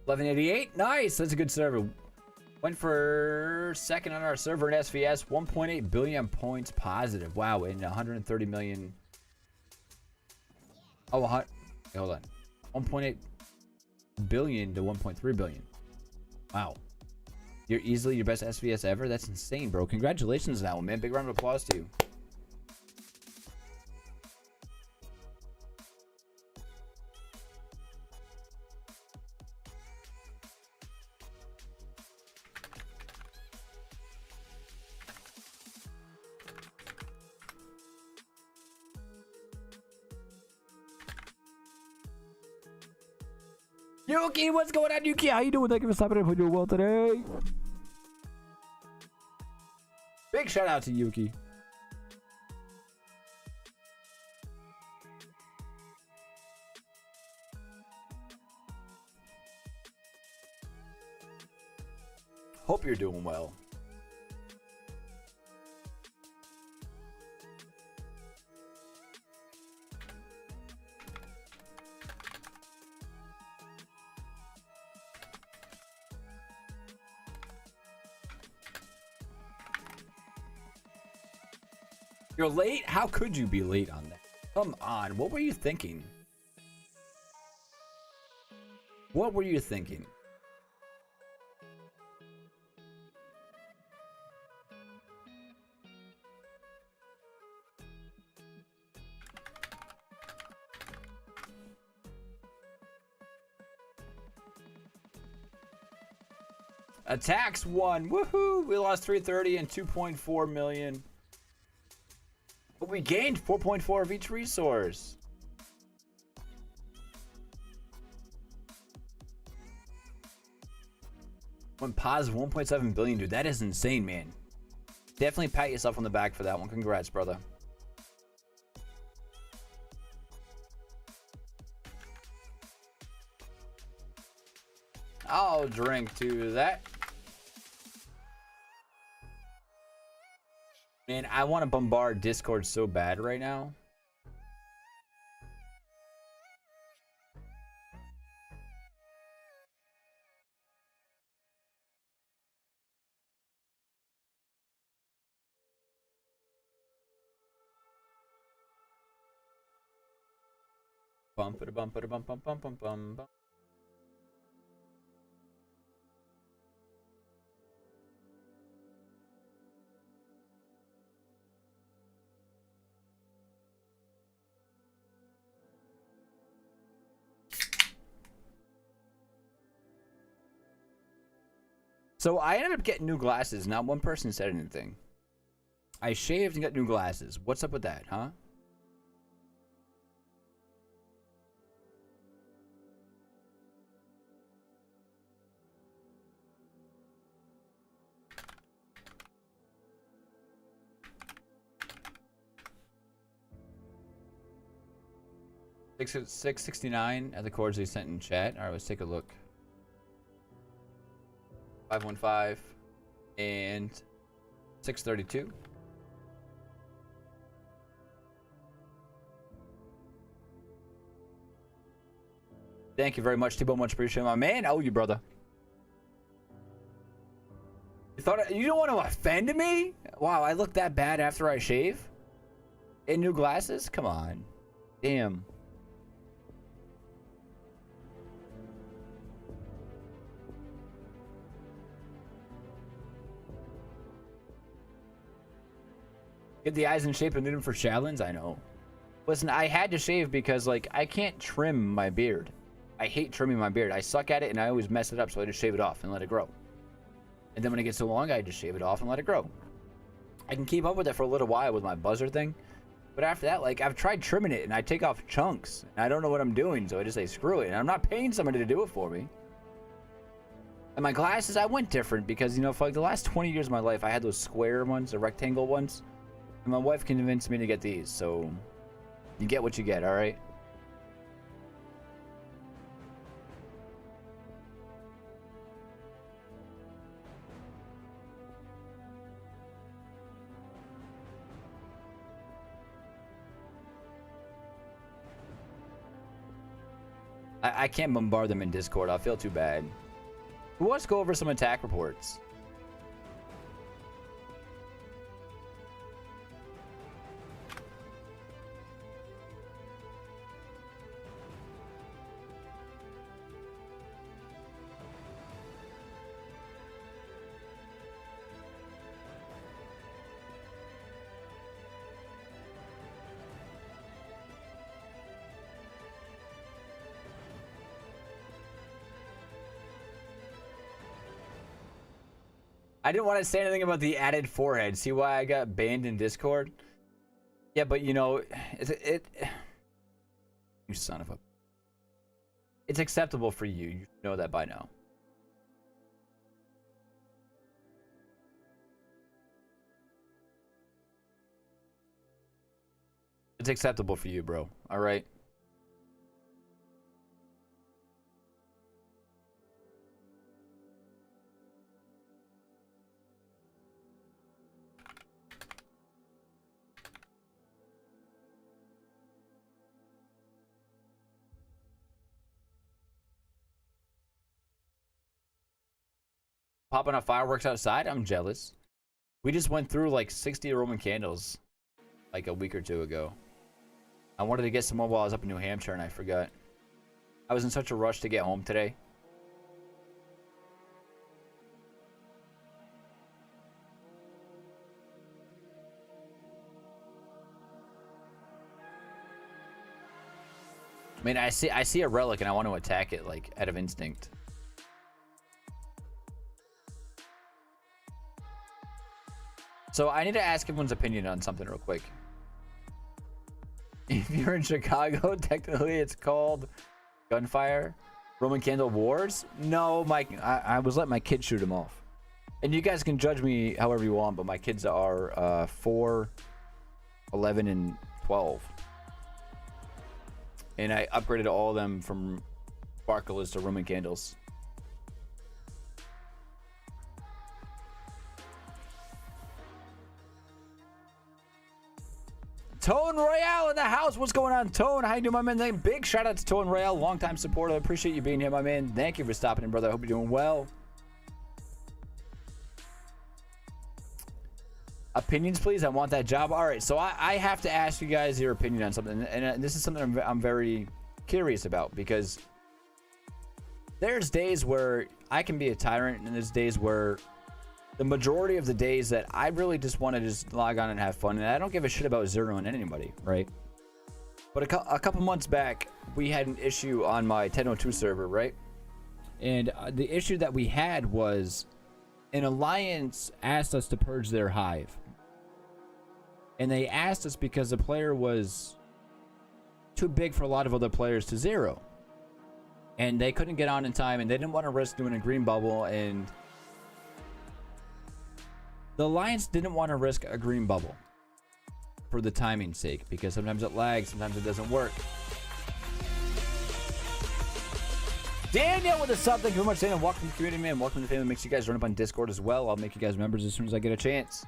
$11.88. Nice. That's a good server. Went for second on our server in SVS. 1.8 billion points positive. Wow. And 130 million. Oh, okay, hold on. 1.8 billion to 1.3 billion. Wow. You're easily your best SVS ever. That's insane, bro. Congratulations on that one, man. Big round of applause to you. Yuki, what's going on, Yuki? How you doing? Thank you for stopping in. Hope you're well today. Big shout out to Yuki. Hope you're doing well. You're late? How could you be late on that? Come on, what were you thinking? What were you thinking? Attacks won. Woohoo! We lost 330 and 2.4 million. But we gained 4.4 of each resource. Went positive 1.7 billion, dude. That is insane, man. Definitely pat yourself on the back for that one. Congrats, brother. I'll drink to that. Man, I want to bombard Discord so bad right now. Bump it, bump it, bump, bump, bump, bump, bump. So I ended up getting new glasses. Not one person said anything. I shaved and got new glasses. What's up with that, huh? $669 at the chords they sent in chat. All right, let's take a look. 515 and 632. Thank you very much, T-Bone. Much appreciated, my man. I owe you, brother. You don't want to offend me? Wow, I look that bad after I shave? In new glasses? Come on. Damn. Get the eyes in shape and need them for Chalons? I know. Listen, I had to shave because, like, I can't trim my beard. I hate trimming my beard. I suck at it and I always mess it up, so I just shave it off and let it grow. And then when it gets so long, I just shave it off and let it grow. I can keep up with it for a little while with my buzzer thing. But after that, like, I've tried trimming it and I take off chunks. And I don't know what I'm doing, so I just say, screw it. And I'm not paying somebody to do it for me. And my glasses, I went different because, you know, for like the last 20 years of my life, I had those square ones, the rectangle ones. And my wife convinced me to get these, so you get what you get, all right? I can't bombard them in Discord. I'll feel too bad. Who wants to go over some attack reports? I didn't want to say anything about the added forehead. See why I got banned in Discord? Yeah, but you know, you son of a... It's acceptable for you. You know that by now. It's acceptable for you, bro. All right? Popping off fireworks outside? I'm jealous. We just went through like 60 Roman candles like a week or two ago. I wanted to get some more while I was up in New Hampshire and I forgot. I was in such a rush to get home today. I mean, I see a relic and I want to attack it like out of instinct. So I need to ask everyone's opinion on something real quick. If you're in Chicago, technically it's called gunfire. Roman Candle Wars? No, I was letting my kids shoot them off. And you guys can judge me however you want, but my kids are 4, 11, and 12. And I upgraded all of them from sparklers to Roman candles. Tone Royale in the house. What's going on, Tone? How you doing, my man? Big shout out to Tone Royale, longtime supporter. I appreciate you being here, my man. Thank you for stopping in, brother. I hope you're doing well. Opinions, please. I want that job. All right, so I have to ask you guys your opinion on something, and this is something I'm very curious about, because there's days where I can be a tyrant, and there's days where the majority of the days that I really just want to just log on and have fun, and I don't give a shit about zeroing anybody, right? But a couple months back, we had an issue on my 1002 server, right? And the issue that we had was an alliance asked us to purge their hive. And they asked us because the player was too big for a lot of other players to zero. And they couldn't get on in time, and they didn't want to risk doing a green bubble, and the alliance didn't want to risk a green bubble for the timing's sake, because sometimes it lags, sometimes it doesn't work. Daniel with a sub, thank you very much, Daniel. Welcome to the community, man. Welcome to the family. Make sure you guys run up on Discord as well. I'll make you guys members as soon as I get a chance.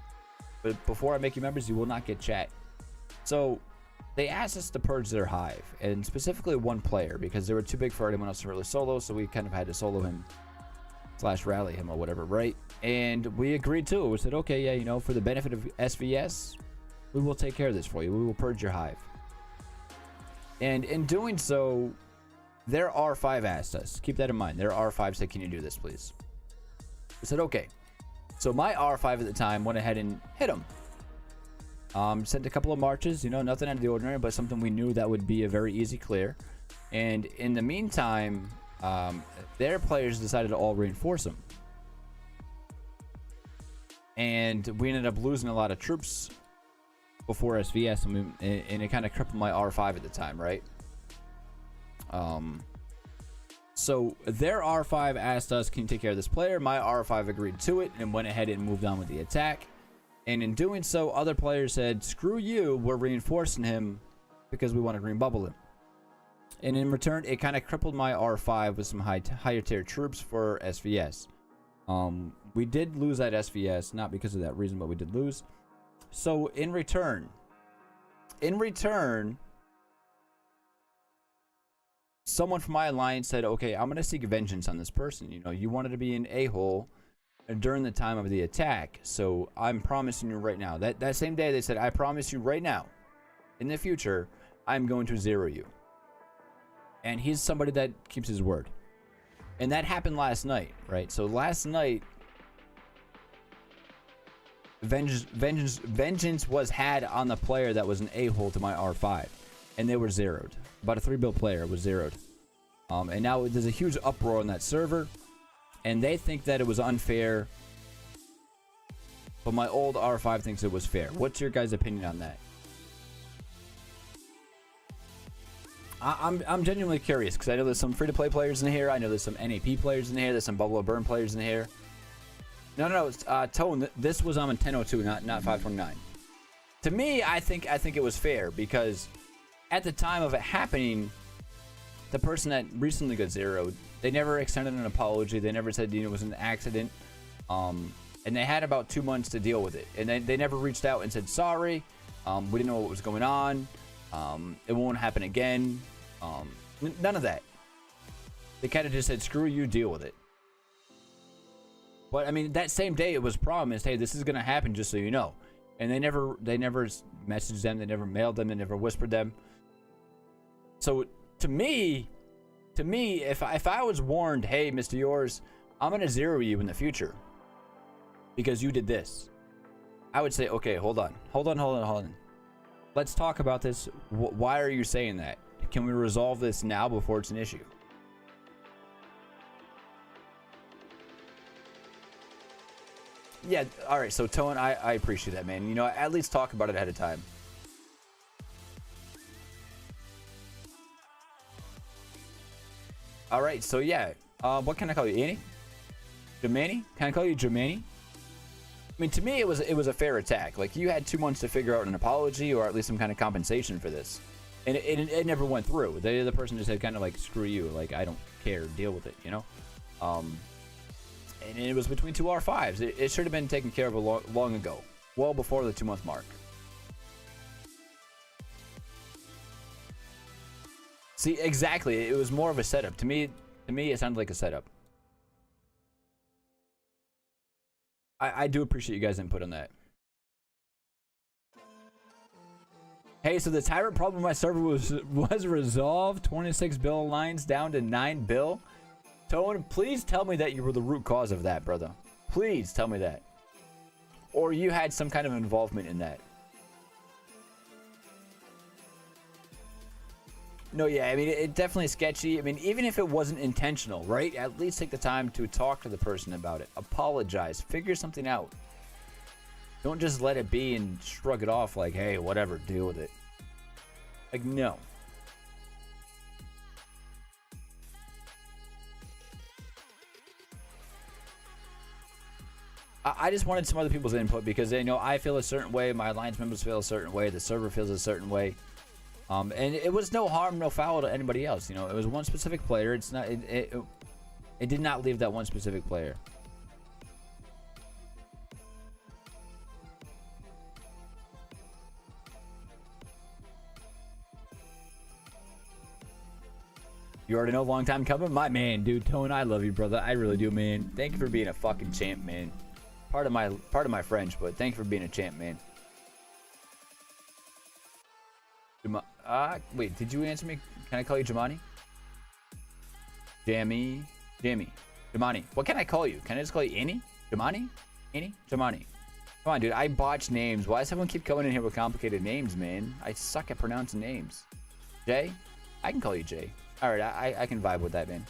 But before I make you members, you will not get chat. So they asked us to purge their hive, and specifically one player, because they were too big for anyone else to really solo, so we kind of had to solo him / rally him or whatever, right? And we agreed to it. We said, okay, yeah, you know, for the benefit of SVS, we will take care of this for you. We will purge your hive. And in doing so, their R5 asked us, keep that in mind, their R5 said, can you do this, please? I said, okay. So my R5 at the time went ahead and hit him. Sent a couple of marches, you know, nothing out of the ordinary, but something we knew that would be a very easy clear. And in the meantime, their players decided to all reinforce him. And we ended up losing a lot of troops before SVS, and it kind of crippled my R5 at the time, right? So their R5 asked us, can you take care of this player? My R5 agreed to it and went ahead and moved on with the attack. And in doing so, other players said, screw you, we're reinforcing him because we want to green bubble him. And in return, it kind of crippled my R5 with some higher tier troops for SVS. We did lose that SVS, not because of that reason, but we did lose. So in return, someone from my alliance said, okay, I'm going to seek vengeance on this person. You know, you wanted to be an a-hole during the time of the attack, so I'm promising you right now. That same day, they said, I promise you right now, in the future, I'm going to zero you. And he's somebody that keeps his word. And that happened last night, right? So last night, vengeance was had on the player that was an a-hole to my R5, and they were zeroed. About a 3-bill player was zeroed. And now there's a huge uproar on that server, and they think that it was unfair, but my old R5 thinks it was fair. What's your guys' opinion on that? I'm genuinely curious, because I know there's some free-to-play players in here. I know there's some NAP players in here. There's some Bubble or Burn players in here. No, Tone, this was on 1002, not 529. To me, I think it was fair, because at the time of it happening, the person that recently got zeroed, they never extended an apology. They never said, you know, it was an accident. And they had about 2 months to deal with it. And they never reached out and said, sorry, we didn't know what was going on. It won't happen again. None of that. They kind of just said, screw you, deal with it. But I mean, that same day it was promised, hey, this is going to happen, just so you know. And they never messaged them. They never mailed them. They never whispered them. So to me, if I was warned, hey, Mr. Yours, I'm going to zero you in the future because you did this, I would say, okay, hold on. Let's talk about this. Why are you saying that? Can we resolve this now before it's an issue? Yeah, all right, so Tone, I appreciate that, man. You know, at least talk about it ahead of time. All right, so yeah, what can I call you, Annie? Jamani? Can I call you Jamani? I mean, to me, it was a fair attack. Like, you had 2 months to figure out an apology or at least some kind of compensation for this, and it never went through. The other person just said kind of like, screw you, like, I don't care, deal with it, you know. And it was between 2 R5s. It should have been taken care of long ago, well before the 2-month mark. See, exactly. It was more of a setup. To me, it sounded like a setup. I do appreciate you guys' input on that. Hey, so the tyrant problem on my server was resolved. 26 bill lines down to 9 bill. Tone, please tell me that you were the root cause of that, brother. Please tell me that. Or you had some kind of involvement in that. No, yeah, I mean, it definitely sketchy. I mean, even if it wasn't intentional, right? At least take the time to talk to the person about it. Apologize. Figure something out. Don't just let it be and shrug it off like, hey, whatever, deal with it. Like, no. I just wanted some other people's input because they know I feel a certain way, my alliance members feel a certain way, the server feels a certain way. And it was no harm, no foul to anybody else. You know, it was one specific player. It's not. It did not leave that one specific player. You already know, long time coming, my man, dude. Tone, I love you, brother. I really do, man. Thank you for being a fucking champ, man. Part of my French, but thank you for being a champ, man. Wait, did you answer me? Can I call you Jamani? Jammy. Jamani. What can I call you? Can I just call you Annie? Jamani? Annie? Jamani. Come on, dude. I botch names. Why does everyone keep coming in here with complicated names, man? I suck at pronouncing names. Jay? I can call you Jay. Alright, I can vibe with that, man.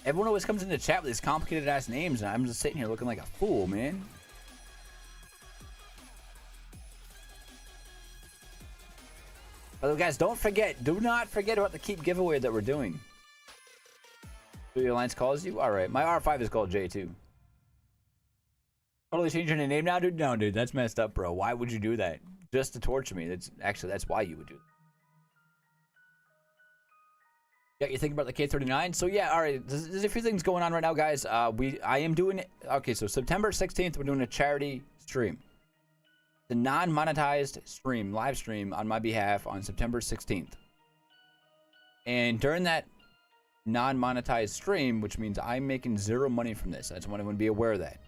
Everyone always comes in the chat with these complicated ass names, and I'm just sitting here looking like a fool, man. But guys, do not forget about the keep giveaway that we're doing. So your alliance calls you? Alright, my R5 is called J2. Totally changing the name now, dude? No, dude, that's messed up, bro. Why would you do that? Just to torture me. That's why you would do that. Yeah, you thinking about the K39? So yeah, all right. There's a few things going on right now, guys. I am doing it. Okay, so September 16th, we're doing a charity stream, the non-monetized stream, live stream on my behalf on September 16th. And during that non-monetized stream, which means I'm making zero money from this, I just want everyone to be aware of that.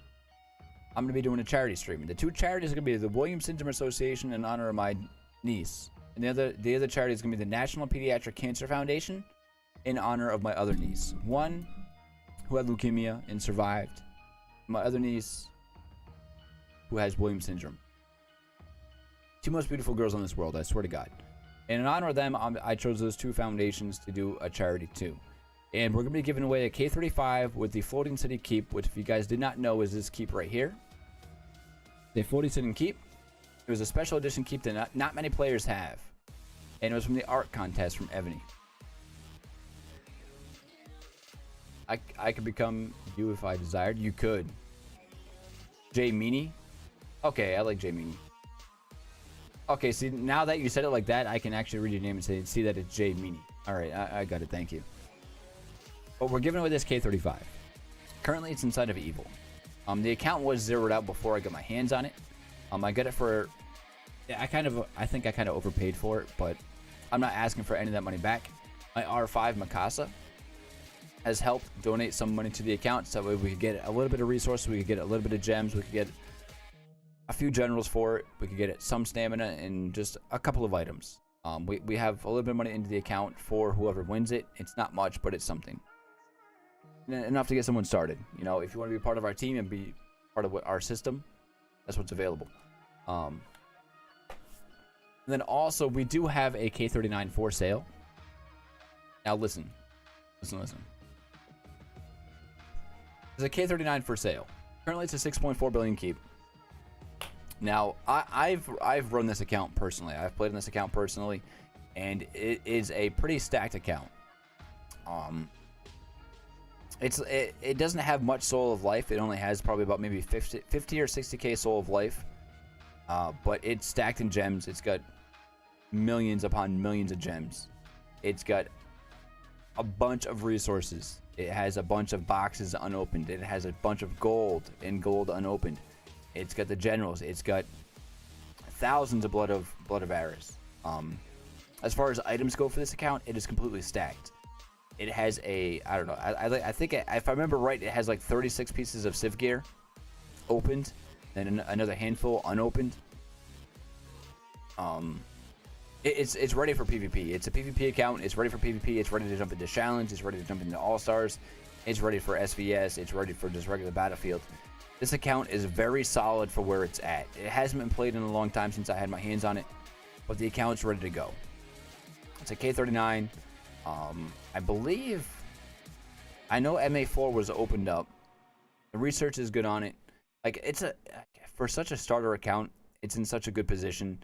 I'm going to be doing a charity stream. The two charities are going to be the William Syndrome Association in honor of my niece, and the other charity is going to be the National Pediatric Cancer Foundation in honor of my other niece. One who had leukemia and survived. My other niece who has Williams syndrome. Two most beautiful girls on this world, I swear to God. And in honor of them, I chose those two foundations to do a charity too. And we're going to be giving away a K35 with the Floating City Keep, which if you guys did not know is this keep right here. The Floating City Keep. It was a special edition keep that not many players have. And it was from the art contest from Evony. I could become you if I desired. You could. Jay Meany? Okay, I like Jay Meany. Okay, see, now that you said it like that, I can actually read your name and see that it's Jay Meany. Alright, I got it, thank you. But we're giving away this K35. Currently, it's inside of Evil. The account was zeroed out before I got my hands on it. I got it for... Yeah, I think I kind of overpaid for it, but I'm not asking for any of that money back. My R5 Mikasa has helped donate some money to the account so that we could get a little bit of resources, we could get a little bit of gems, we could get a few generals for it, we could get some stamina and just a couple of items. We have a little bit of money into the account for whoever wins it. It's not much, but it's something. Enough to get someone started. You know, if you want to be part of our team and be part of our system, that's what's available. And then also, we do have a K39 for sale. Now listen. There's a K39 for sale. Currently, it's a 6.4 billion keep. Now, I've run this account personally. I've played on this account personally, and it is a pretty stacked account. It doesn't have much soul of life. It only has probably about maybe 50 or 60k soul of life. But it's stacked in gems. It's got millions upon millions of gems. It's got a bunch of resources. It has a bunch of boxes unopened. It has a bunch of gold and gold unopened. It's got the generals. It's got thousands of blood of Ares. As far as items go for this account, it is completely stacked. It has a, I don't know, I think if I remember right, it has like 36 pieces of Civ gear opened, and another handful unopened. It's ready for PvP. It's a PvP account. It's ready for PvP. It's ready to jump into Chalons. It's ready to jump into All-Stars. It's ready for SVS. It's ready for just regular Battlefield. This account is very solid for where it's at. It hasn't been played in a long time since I had my hands on it, but the account's ready to go. It's a K39. I believe, I know MA4 was opened up. The research is good on it. Like, for such a starter account, it's in such a good position,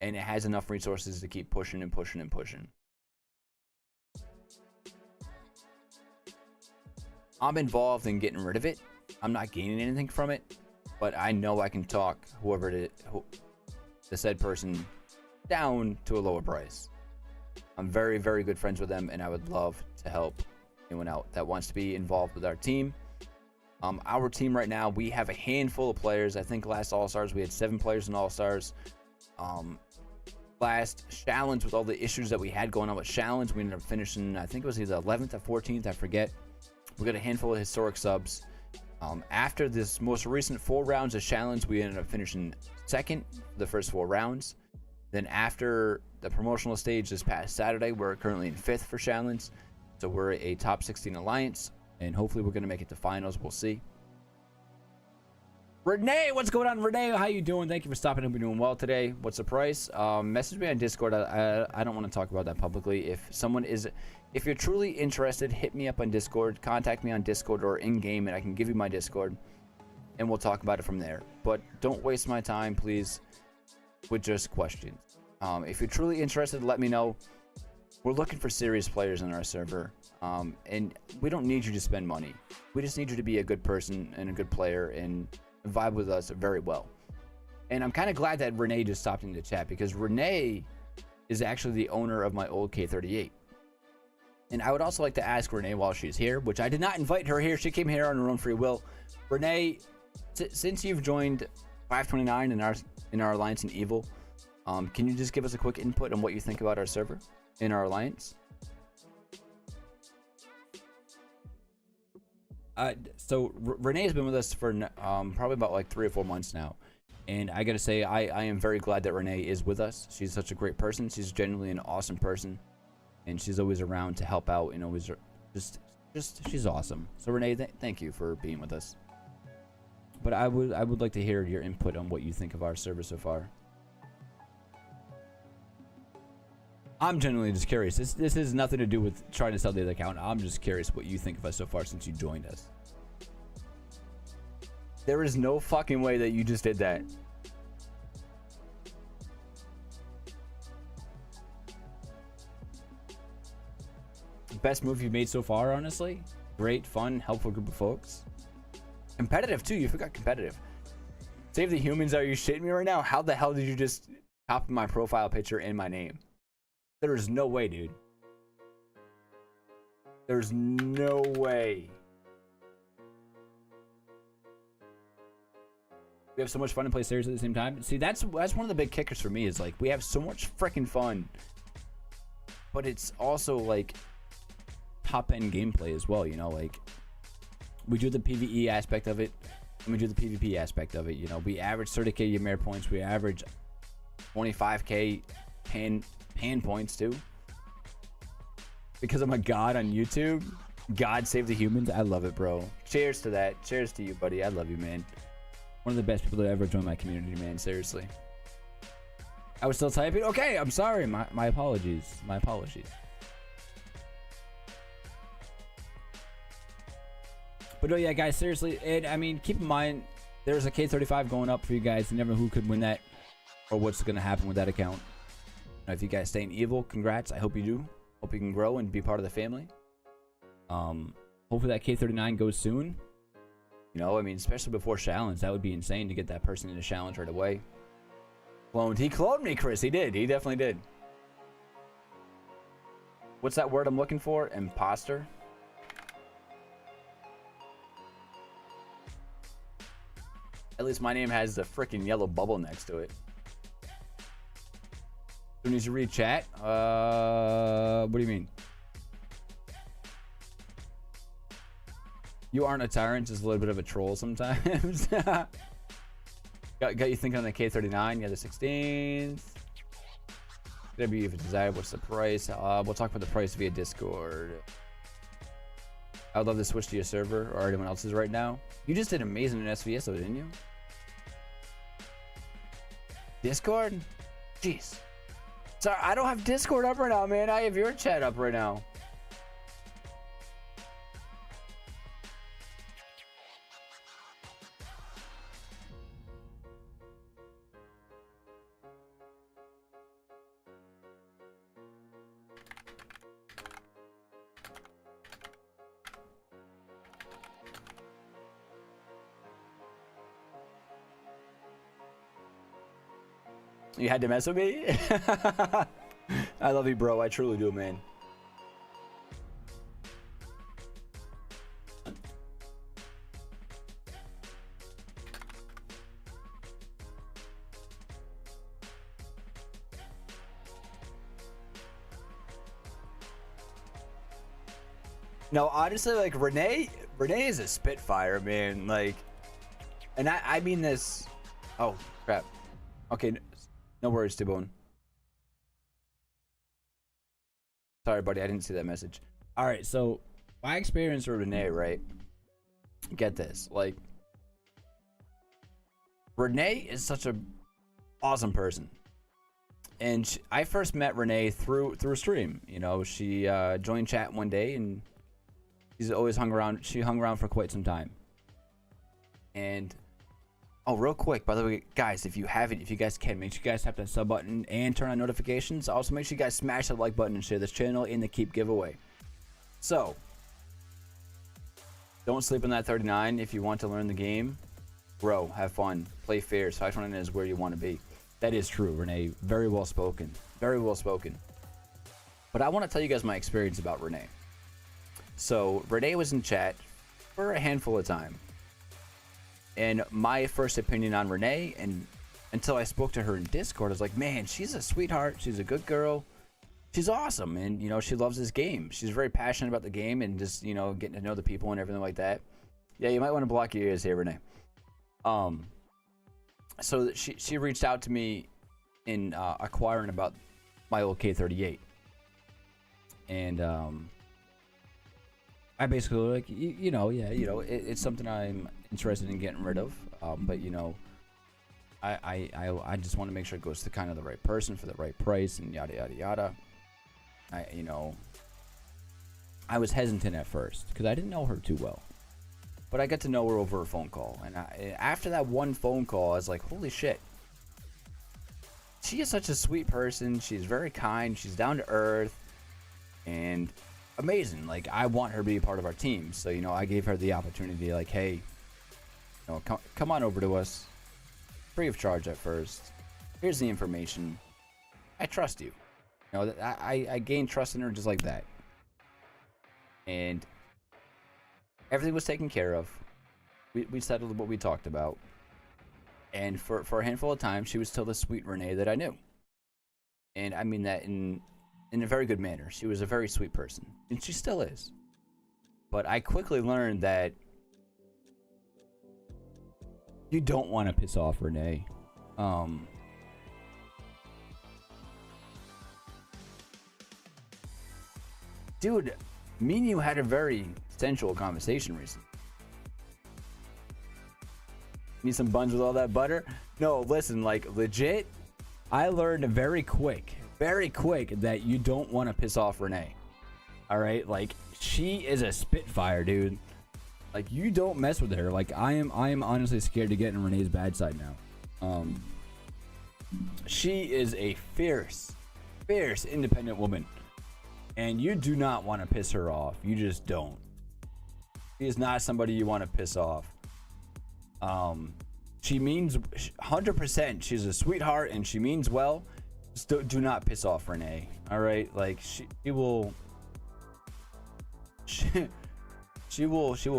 and it has enough resources to keep pushing and pushing and pushing. I'm involved in getting rid of it. I'm not gaining anything from it, but I know I can talk the said person down to a lower price. I'm very, very good friends with them, and I would love to help anyone out that wants to be involved with our team. Our team right now, we have a handful of players. I think last All-Stars, we had 7 players in All-Stars. Last Chalons, with all the issues that we had going on with Chalons, we ended up finishing, I think it was either 11th or 14th, I forget. We got a handful of historic subs. After this most recent 4 rounds of Chalons, we ended up finishing 2nd for the first 4 rounds. Then after the promotional stage this past Saturday, we're currently in 5th for Chalons. So we're a top 16 alliance, and hopefully we're going to make it to finals. We'll see. Renee, what's going on, Renee? How you doing? Thank you for stopping and we're doing well today. What's the price? Message me on Discord. I don't want to talk about that publicly. If you're truly interested, hit me up on Discord. Contact me on Discord or in-game, and I can give you my Discord, and we'll talk about it from there. But don't waste my time, please, with just questions. If you're truly interested, let me know. We're looking for serious players on our server, and we don't need you to spend money. We just need you to be a good person and a good player and vibe with us very well. And I'm kind of glad that Renee just stopped in the chat, because Renee is actually the owner of my old K38. And I would also like to ask Renee while she's here, which I did not invite her here. She came here on her own free will. Renee, since you've joined 529 in our alliance in Evil, can you just give us a quick input on what you think about our server in our alliance? So Renee has been with us for probably about like 3 or 4 months now, and I gotta say I am very glad that Renee is with us. She's such a great person. She's genuinely an awesome person, and she's always around to help out, and always just she's awesome. So Renee, thank you for being with us. But I would like to hear your input on what you think of our server so far. I'm genuinely just curious. This has nothing to do with trying to sell the other account. I'm just curious what you think of us so far since you joined us. There is no fucking way that you just did that. Best move you've made so far, honestly. Great, fun, helpful group of folks. Competitive too. You forgot competitive. Save the humans. Are you shitting me right now? How the hell did you just copy my profile picture and my name? There is no way, dude. There's no way. We have so much fun and play serious at the same time. See, that's one of the big kickers for me, is like we have so much freaking fun, but it's also like top end gameplay as well. You know, like we do the PvE aspect of it, and we do the PvP aspect of it. You know, we average 30k Ymir points. We average 25k pan points too, because I'm a god on YouTube. God save the humans. I love it, bro. Cheers to that. Cheers to you, buddy. I love you, man. One of the best people to ever join my community, man. Seriously. I was still typing. Okay, I'm sorry. My apologies. My apologies. But no, yeah, guys, seriously, and I mean, keep in mind, there's a K35 going up for you guys. You never know who could win that or what's going to happen with that account. If you guys stay in evil, congrats. I hope you do. Hope you can grow and be part of the family. Hopefully that K39 goes soon. You know, I mean, especially before Chalons, that would be insane to get that person into Chalons right away. Cloned. He cloned me, Chris. He did. He definitely did. What's that word I'm looking for? Imposter? At least my name has the freaking yellow bubble next to it. Who needs to read chat? What do you mean? You aren't a tyrant, just a little bit of a troll sometimes. got you thinking on the K39. Yeah, the 16th. Gonna be if it's desired. What's the price? We'll talk about the price via Discord. I would love to switch to your server or anyone else's right now. You just did amazing in SVS though, didn't you? Discord? Jeez. Sorry, I don't have Discord up right now, man. I have your chat up right now. You had to mess with me? I love you, bro. I truly do, man. No, honestly, like Renee is a spitfire, man. Like, and I mean this. Oh crap. Okay, no worries, T-Bone. Sorry, buddy, I didn't see that message. All right, so my experience with Renee, right? Get this, like, Renee is such a awesome person, and I first met Renee through a stream. You know, she joined chat one day, and she's always hung around. She hung around for quite some time, and oh, real quick, by the way, guys, if you guys can, make sure you guys tap that sub button and turn on notifications. Also, make sure you guys smash that like button and share this channel in the Keep giveaway. So, don't sleep on that 39 if you want to learn the game. Grow, have fun, play fair. 529 is where you want to be. That is true, Renee. Very well spoken. Very well spoken. But I want to tell you guys my experience about Renee. So, Renee was in chat for a handful of time. And my first opinion on Renee, and until I spoke to her in Discord, I was like, man, she's a sweetheart. She's a good girl. She's awesome. And, you know, she loves this game. She's very passionate about the game and just, you know, getting to know the people and everything like that. Yeah, you might want to block your ears here, Renee. So she reached out to me in acquiring about my old K38. And I basically like, you know, it's something I'm interested in getting rid of, but you know, I just want to make sure it goes to kind of the right person for the right price and yada yada yada. You know, I was hesitant at first because I didn't know her too well, but I got to know her over a phone call, and after that one phone call, I was like, holy shit, she is such a sweet person. She's very kind. She's down to earth, and amazing. Like, I want her to be a part of our team. So, you know, I gave her the opportunity, like, hey, you know, come on over to us, free of charge at first. Here's the information. I trust you. You know, I gained trust in her just like that. And everything was taken care of. We settled what we talked about. And for a handful of time, she was still the sweet Renee that I knew. And I mean that in a very good manner. She was a very sweet person, and she still is. But I quickly learned that you don't want to piss off Renee. Dude, me and you had a very sensual conversation recently. Need some buns with all that butter? No, listen, like, legit, I learned very quick that you don't want to piss off Renee. All right, like, she is a spitfire, dude. Like, you don't mess with her. Like, I am honestly scared to get in Renee's bad side now. She is a fierce independent woman, and you do not want to piss her off. You just don't. She is not somebody you want to piss off. She means 100%. She's a sweetheart and she means well. Just do not piss off Renee. All right, like she will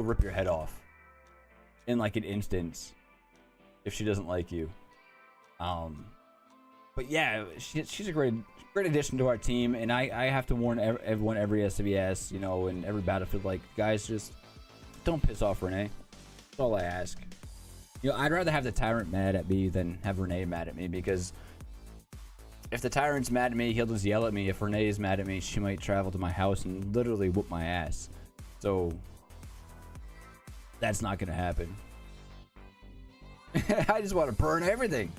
rip your head off in like an instance if she doesn't like you. But yeah, she's a great addition to our team, and I have to warn everyone every SVS, you know, and every Battlefield, like, guys, just don't piss off Renee. That's all I ask. You know, I'd rather have the Tyrant mad at me than have Renee mad at me, because if the Tyrant's mad at me, he'll just yell at me. If Renee is mad at me, she might travel to my house and literally whoop my ass. So that's not gonna happen. I just want to burn everything.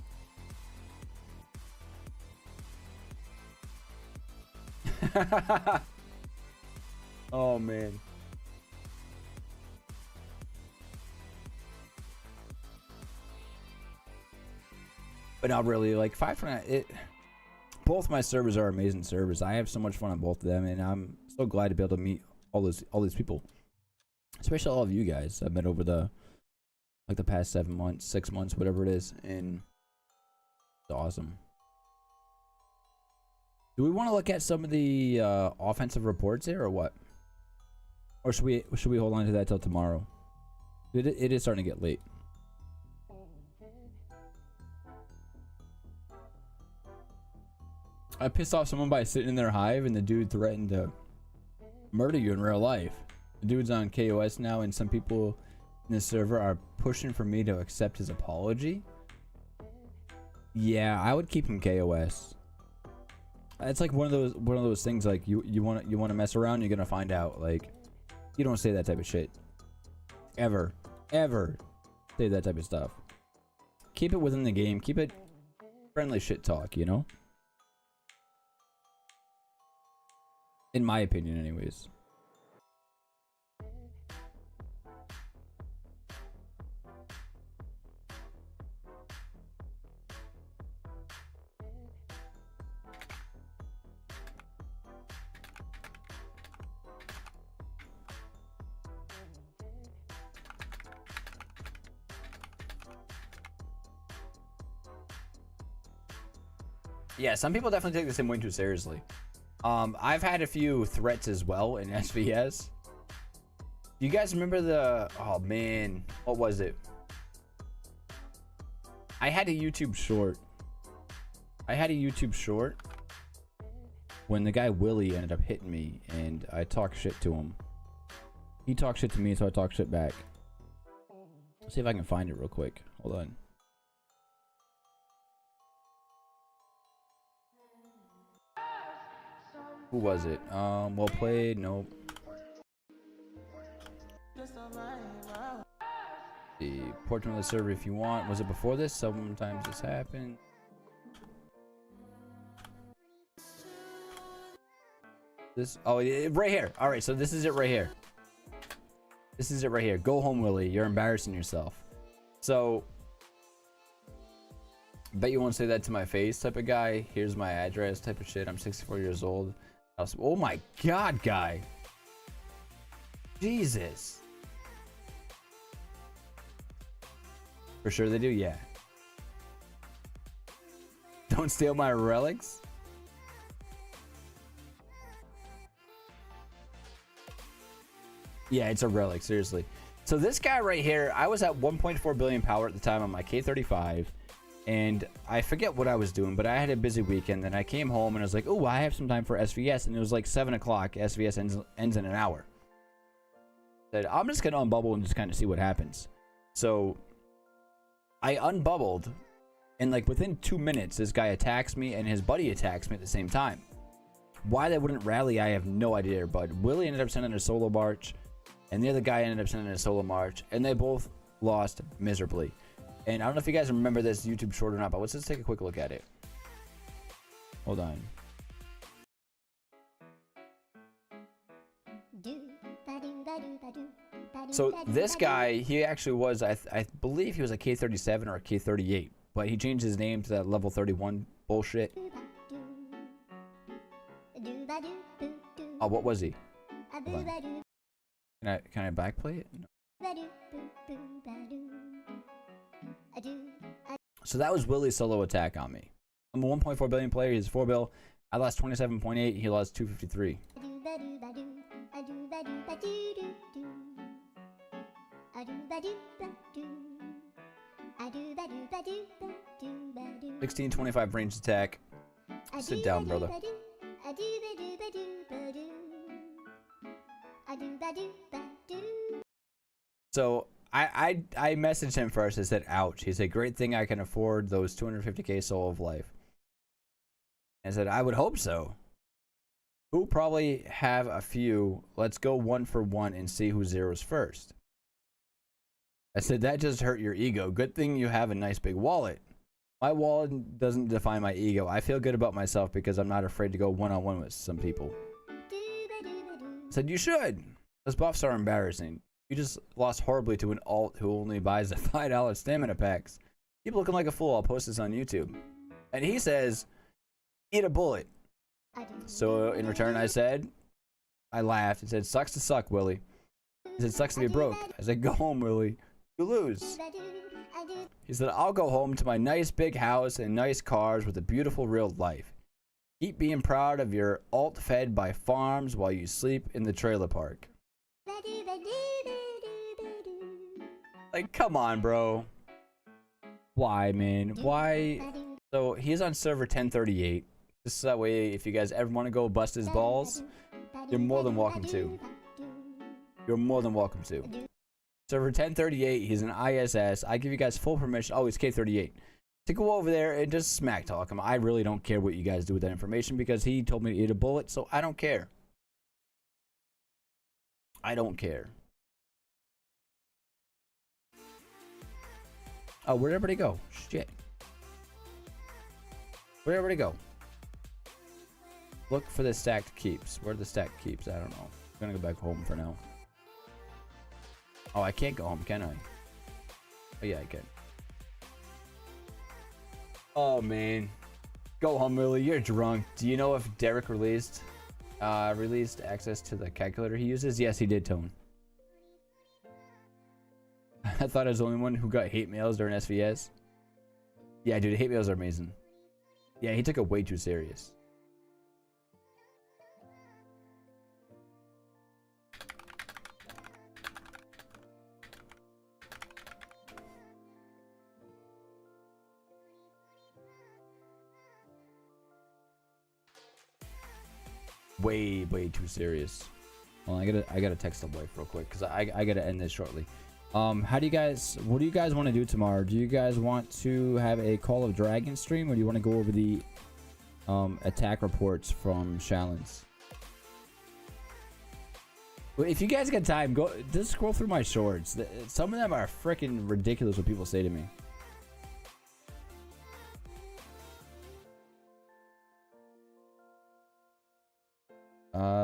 Oh man. But not really, like 549, both my servers are amazing servers. I have so much fun on both of them, and I'm so glad to be able to meet all these people, especially all of you guys I've met over the past 7 months, 6 months, whatever it is, and it's awesome. Do we want to look at some of the offensive reports here, or what? Or should we hold on to that till tomorrow? It is starting to get late. I pissed off someone by sitting in their hive, and the dude threatened to murder you in real life. The dude's on KOS now, and some people in the server are pushing for me to accept his apology. Yeah, I would keep him KOS. It's like one of those things, like you want to mess around, you're gonna find out. Like, you don't say that type of shit ever say that type of stuff. Keep it within the game. Keep it friendly shit talk, you know, in my opinion anyways. Yeah, some people definitely take this in way too seriously. I've had a few threats as well in SVS. You guys remember the, oh man, what was it? I had a YouTube short. When the guy Willie ended up hitting me, and I talked shit to him. He talked shit to me, so I talked shit back. Let's see if I can find it real quick. Hold on. Who was it? Well played. Nope. The portrait of the server if you want. Was it before this? Sometimes this happened. This, oh, right here. All right, so this is it right here. This is it right here. Go home, Willie. You're embarrassing yourself. So, bet you won't say that to my face type of guy. Here's my address type of shit. I'm 64 years old. Oh my god, guy. Jesus. For sure they do, yeah. Don't steal my relics. Yeah, it's a relic, seriously. So this guy right here, I was at 1.4 billion power at the time on my K35. And I forget what I was doing, but I had a busy weekend. Then I came home and I was like, oh, I have some time for SVS. And it was like 7 o'clock. SVS ends in an hour. Said, I'm just going to unbubble and just kind of see what happens. So I unbubbled. And like within 2 minutes, this guy attacks me and his buddy attacks me at the same time. Why they wouldn't rally, I have no idea. But Willie ended up sending a solo march. And the other guy ended up sending a solo march. And they both lost miserably. And I don't know if you guys remember this YouTube short or not, but let's just take a quick look at it. Hold on. So this guy, he actually was, I believe he was a K37 or a K38, but he changed his name to that level 31 bullshit. Oh, what was he? Can I backplay it? No. So that was Willie's solo attack on me. I'm a 1.4 billion player. He's 4 bill. I lost 27.8. He lost 253. 1625 range attack. Sit down, brother. So I messaged him first. I said, ouch. He said, great thing I can afford those 250k soul of life. I said, I would hope so. Who probably have a few. Let's go 1 for 1 and see who zeros first. I said, that just hurt your ego. Good thing you have a nice big wallet. My wallet doesn't define my ego. I feel good about myself because I'm not afraid to go one-on-one with some people. I said, you should. Those buffs are embarrassing. You just lost horribly to an alt who only buys the $5 stamina packs. Keep looking like a fool. I'll post this on YouTube. And he says, eat a bullet. So in return, I laughed and said, sucks to suck, Willie. He said, sucks to be broke. I said, go home, Willie. You lose. He said, I'll go home to my nice big house and nice cars with a beautiful real life. Keep being proud of your alt fed by farms while you sleep in the trailer park. Like, come on, bro. Why, man? Why? So he's on server 1038. Just so that way, if you guys ever want to go bust his balls, you're more than welcome to. You're more than welcome to. Server 1038, he's an ISS. I give you guys full permission. Oh, he's K38. To go over there and just smack talk him. I really don't care what you guys do with that information because he told me to eat a bullet, so I don't care. I don't care. Oh, where'd everybody go? Shit. Where'd everybody go? Look for the stacked keeps. Where are the stacked keeps? I don't know. I'm gonna go back home for now. Oh, I can't go home, can I? Oh, yeah, I can. Oh, man. Go home, Willie. You're drunk. Do you know if Derek released access to the calculator he uses? Yes, he did, Tone. I thought I was the only one who got hate mails during SVS. Yeah, dude, hate mails are amazing. Yeah, he took it way too serious. Way too serious. Well, I gotta text the wife real quick because I gotta end this shortly. What do you guys want to do tomorrow? Do you guys want to have a Call of Dragon stream, or do you want to go over the attack reports from Chalons? Well, if you guys got time, go just scroll through my shorts. Some of them are freaking ridiculous what people say to me.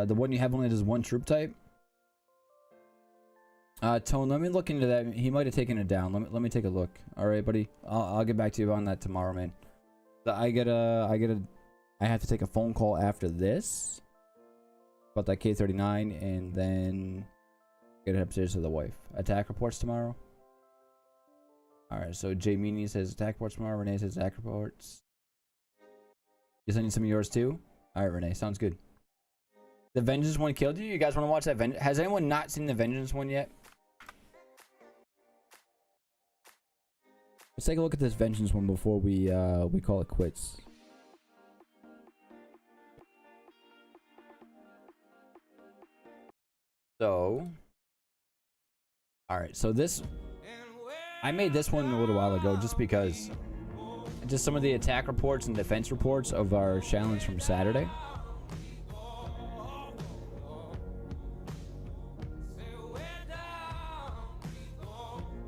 The one you have only does one troop type. Tone, let me look into that. He might have taken it down. Let me take a look. All right, buddy. I'll get back to you on that tomorrow, man. I have to take a phone call after this about that K39, and then get it upstairs to the wife. Attack reports tomorrow. All right. So Jay Meany says attack reports tomorrow. Renee says attack reports. You sending some of yours too? All right, Renee. Sounds good. The Vengeance one killed you? You guys want to watch that? Has anyone not seen the Vengeance one yet? Let's take a look at this Vengeance one before we call it quits. So, all right. So this, I made this one a little while ago just because, just some of the attack reports and defense reports of our challenge from Saturday.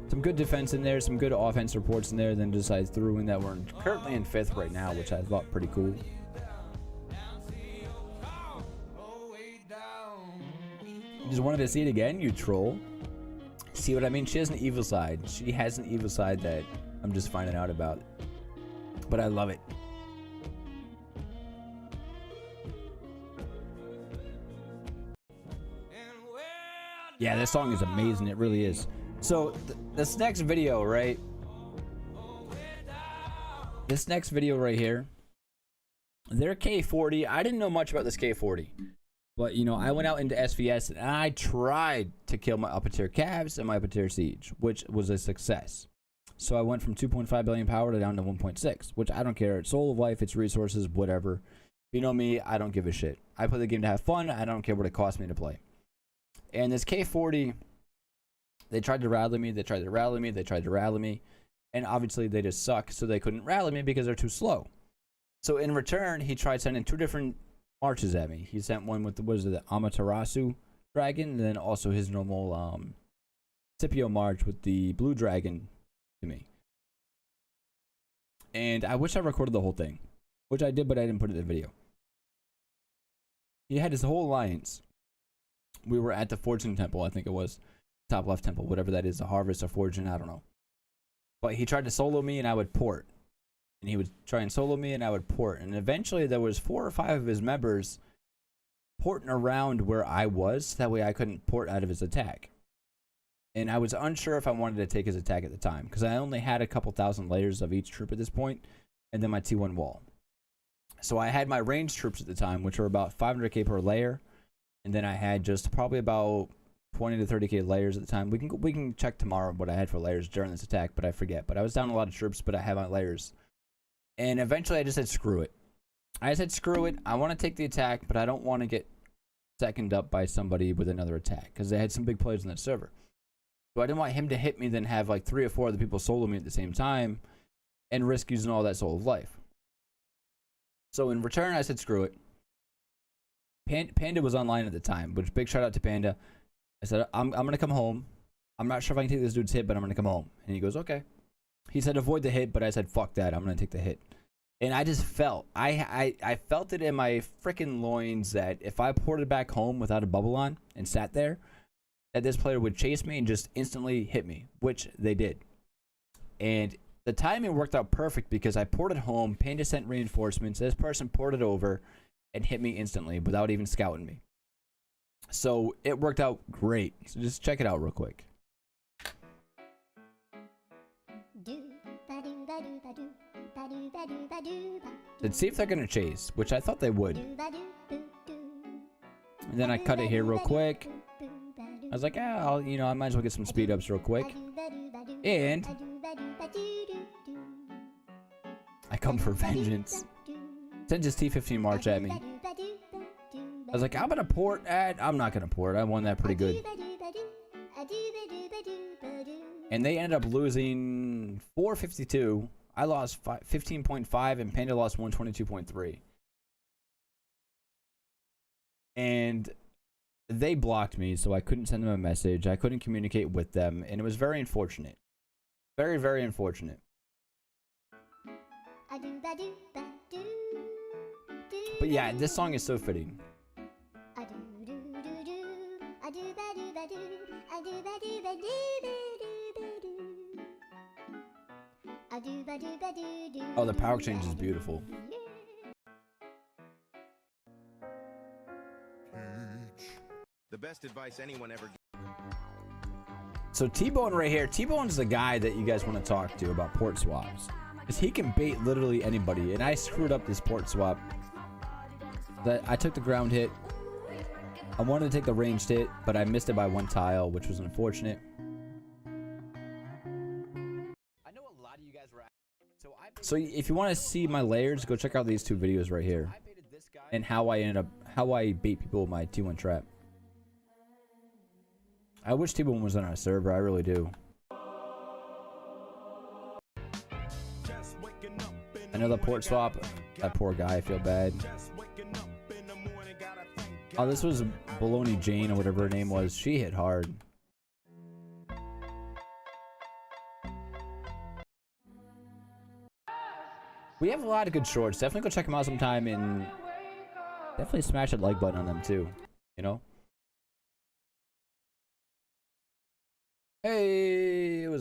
Some good defense in there, some good offense reports in there. Then just I threw in that we're currently in 5th right now, which I thought pretty cool. You just wanted to see it again, you troll. See what I mean? She has an evil side. She has an evil side that I'm just finding out about. But I love it. Yeah, this song is amazing. It really is. So this next video, right? This next video right here. Their K40. I didn't know much about this K40. But, you know, I went out into SVS and I tried to kill my upper tier Cavs and my upper tier Siege, which was a success. So I went from 2.5 billion power to down to 1.6, which I don't care. It's soul of life, it's resources, whatever. You know me, I don't give a shit. I play the game to have fun. I don't care what it costs me to play. And this K40, they tried to rally me, they tried to rally me, they tried to rally me. And obviously they just suck, so they couldn't rally me because they're too slow. So in return, he tried sending 2 different marches at me. He sent one with the, what is it, the Amaterasu dragon, and then also his normal Scipio march with the blue dragon to me. And I wish I recorded the whole thing, which I did, but I didn't put it in the video. He had his whole alliance. We were at the Fortune Temple, I think it was. Top left temple, whatever that is, the Harvest of Fortune, I don't know. But he tried to solo me and I would port. And he would try and solo me and I would port. And eventually there was 4 or 5 of his members porting around where I was. That way I couldn't port out of his attack. And I was unsure if I wanted to take his attack at the time, because I only had a couple thousand layers of each troop at this point, and then my T1 wall. So I had my ranged troops at the time, which were about 500k per layer. And then I had just probably about 20 to 30k layers at the time. We can check tomorrow what I had for layers during this attack, but I forget. But I was down a lot of troops, but I had my layers. And eventually I just said, screw it. I said, screw it. I want to take the attack, but I don't want to get seconded up by somebody with another attack, because they had some big players on that server. So I didn't want him to hit me, then have like 3 or 4 other people solo me at the same time and risk using all that soul of life. So in return, I said, screw it. Panda was online at the time, which big shout out to Panda. I said, I'm going to come home. I'm not sure if I can take this dude's hit, but I'm going to come home. And he goes, okay. He said, avoid the hit, but I said, fuck that. I'm going to take the hit. And I just felt, I felt it in my freaking loins that if I ported back home without a bubble on and sat there, that this player would chase me and just instantly hit me, which they did. And the timing worked out perfect because I ported home, Panda sent reinforcements, this person ported over and hit me instantly without even scouting me. So it worked out great. So just check it out real quick. Let's see if they're gonna chase, which I thought they would. And then I cut it here real quick. I was like, ah, I might as well get some speed ups real quick. And I come for vengeance. Send his T-15 march at me. I was like, I'm gonna port at. I'm not gonna port. I won that pretty good. And they ended up losing 452. I lost 15.5, and Panda lost 122.3. And they blocked me, so I couldn't send them a message. I couldn't communicate with them, and it was very unfortunate. Very, very unfortunate. But yeah, this song is so fitting. Oh, the power exchange is beautiful. The best advice anyone ever gave. So T-Bone right here. T-Bone is the guy that you guys want to talk to about port swaps, because he can bait literally anybody. And I screwed up this port swap. That I took the ground hit. I wanted to take the ranged hit, but I missed it by 1 tile, which was unfortunate. I know a lot of you guys were. So if you want to see my layers, go check out these 2 videos right here, and how I bait people with my T1 trap. I wish T1 was on our server. I really do. Another port swap. That poor guy. I feel bad. Oh, this was Baloney Jane or whatever her name was. She hit hard. We have a lot of good shorts. Definitely go check them out sometime, and definitely smash that like button on them too. You know? Hey.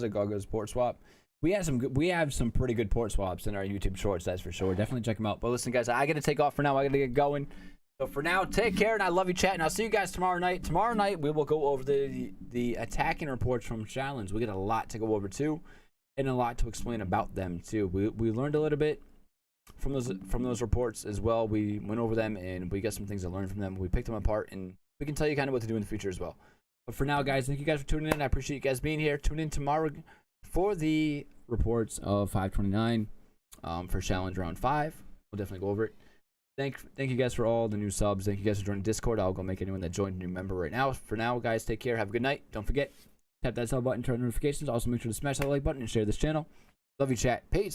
as a Gogo's port swap. We have some pretty good port swaps in our YouTube shorts, that's for sure. Definitely check them out. But listen, guys, I got to take off for now. I got to get going. So for now, take care, and I love you, chat. And I'll see you guys tomorrow night. Tomorrow night, we will go over the attacking reports from Chalons. We got a lot to go over, too, and a lot to explain about them, too. We learned a little bit from those reports as well. We went over them, and we got some things to learn from them. We picked them apart, and we can tell you kind of what to do in the future as well. But for now, guys, thank you guys for tuning in. I appreciate you guys being here. Tune in tomorrow for the reports of 529 for Challenge Round 5. We'll definitely go over it. Thank you guys for all the new subs. Thank you guys for joining Discord. I'll go make anyone that joined a new member right now. For now, guys, take care. Have a good night. Don't forget, tap that sub button, turn on notifications. Also, make sure to smash that like button and share this channel. Love you, chat. Peace.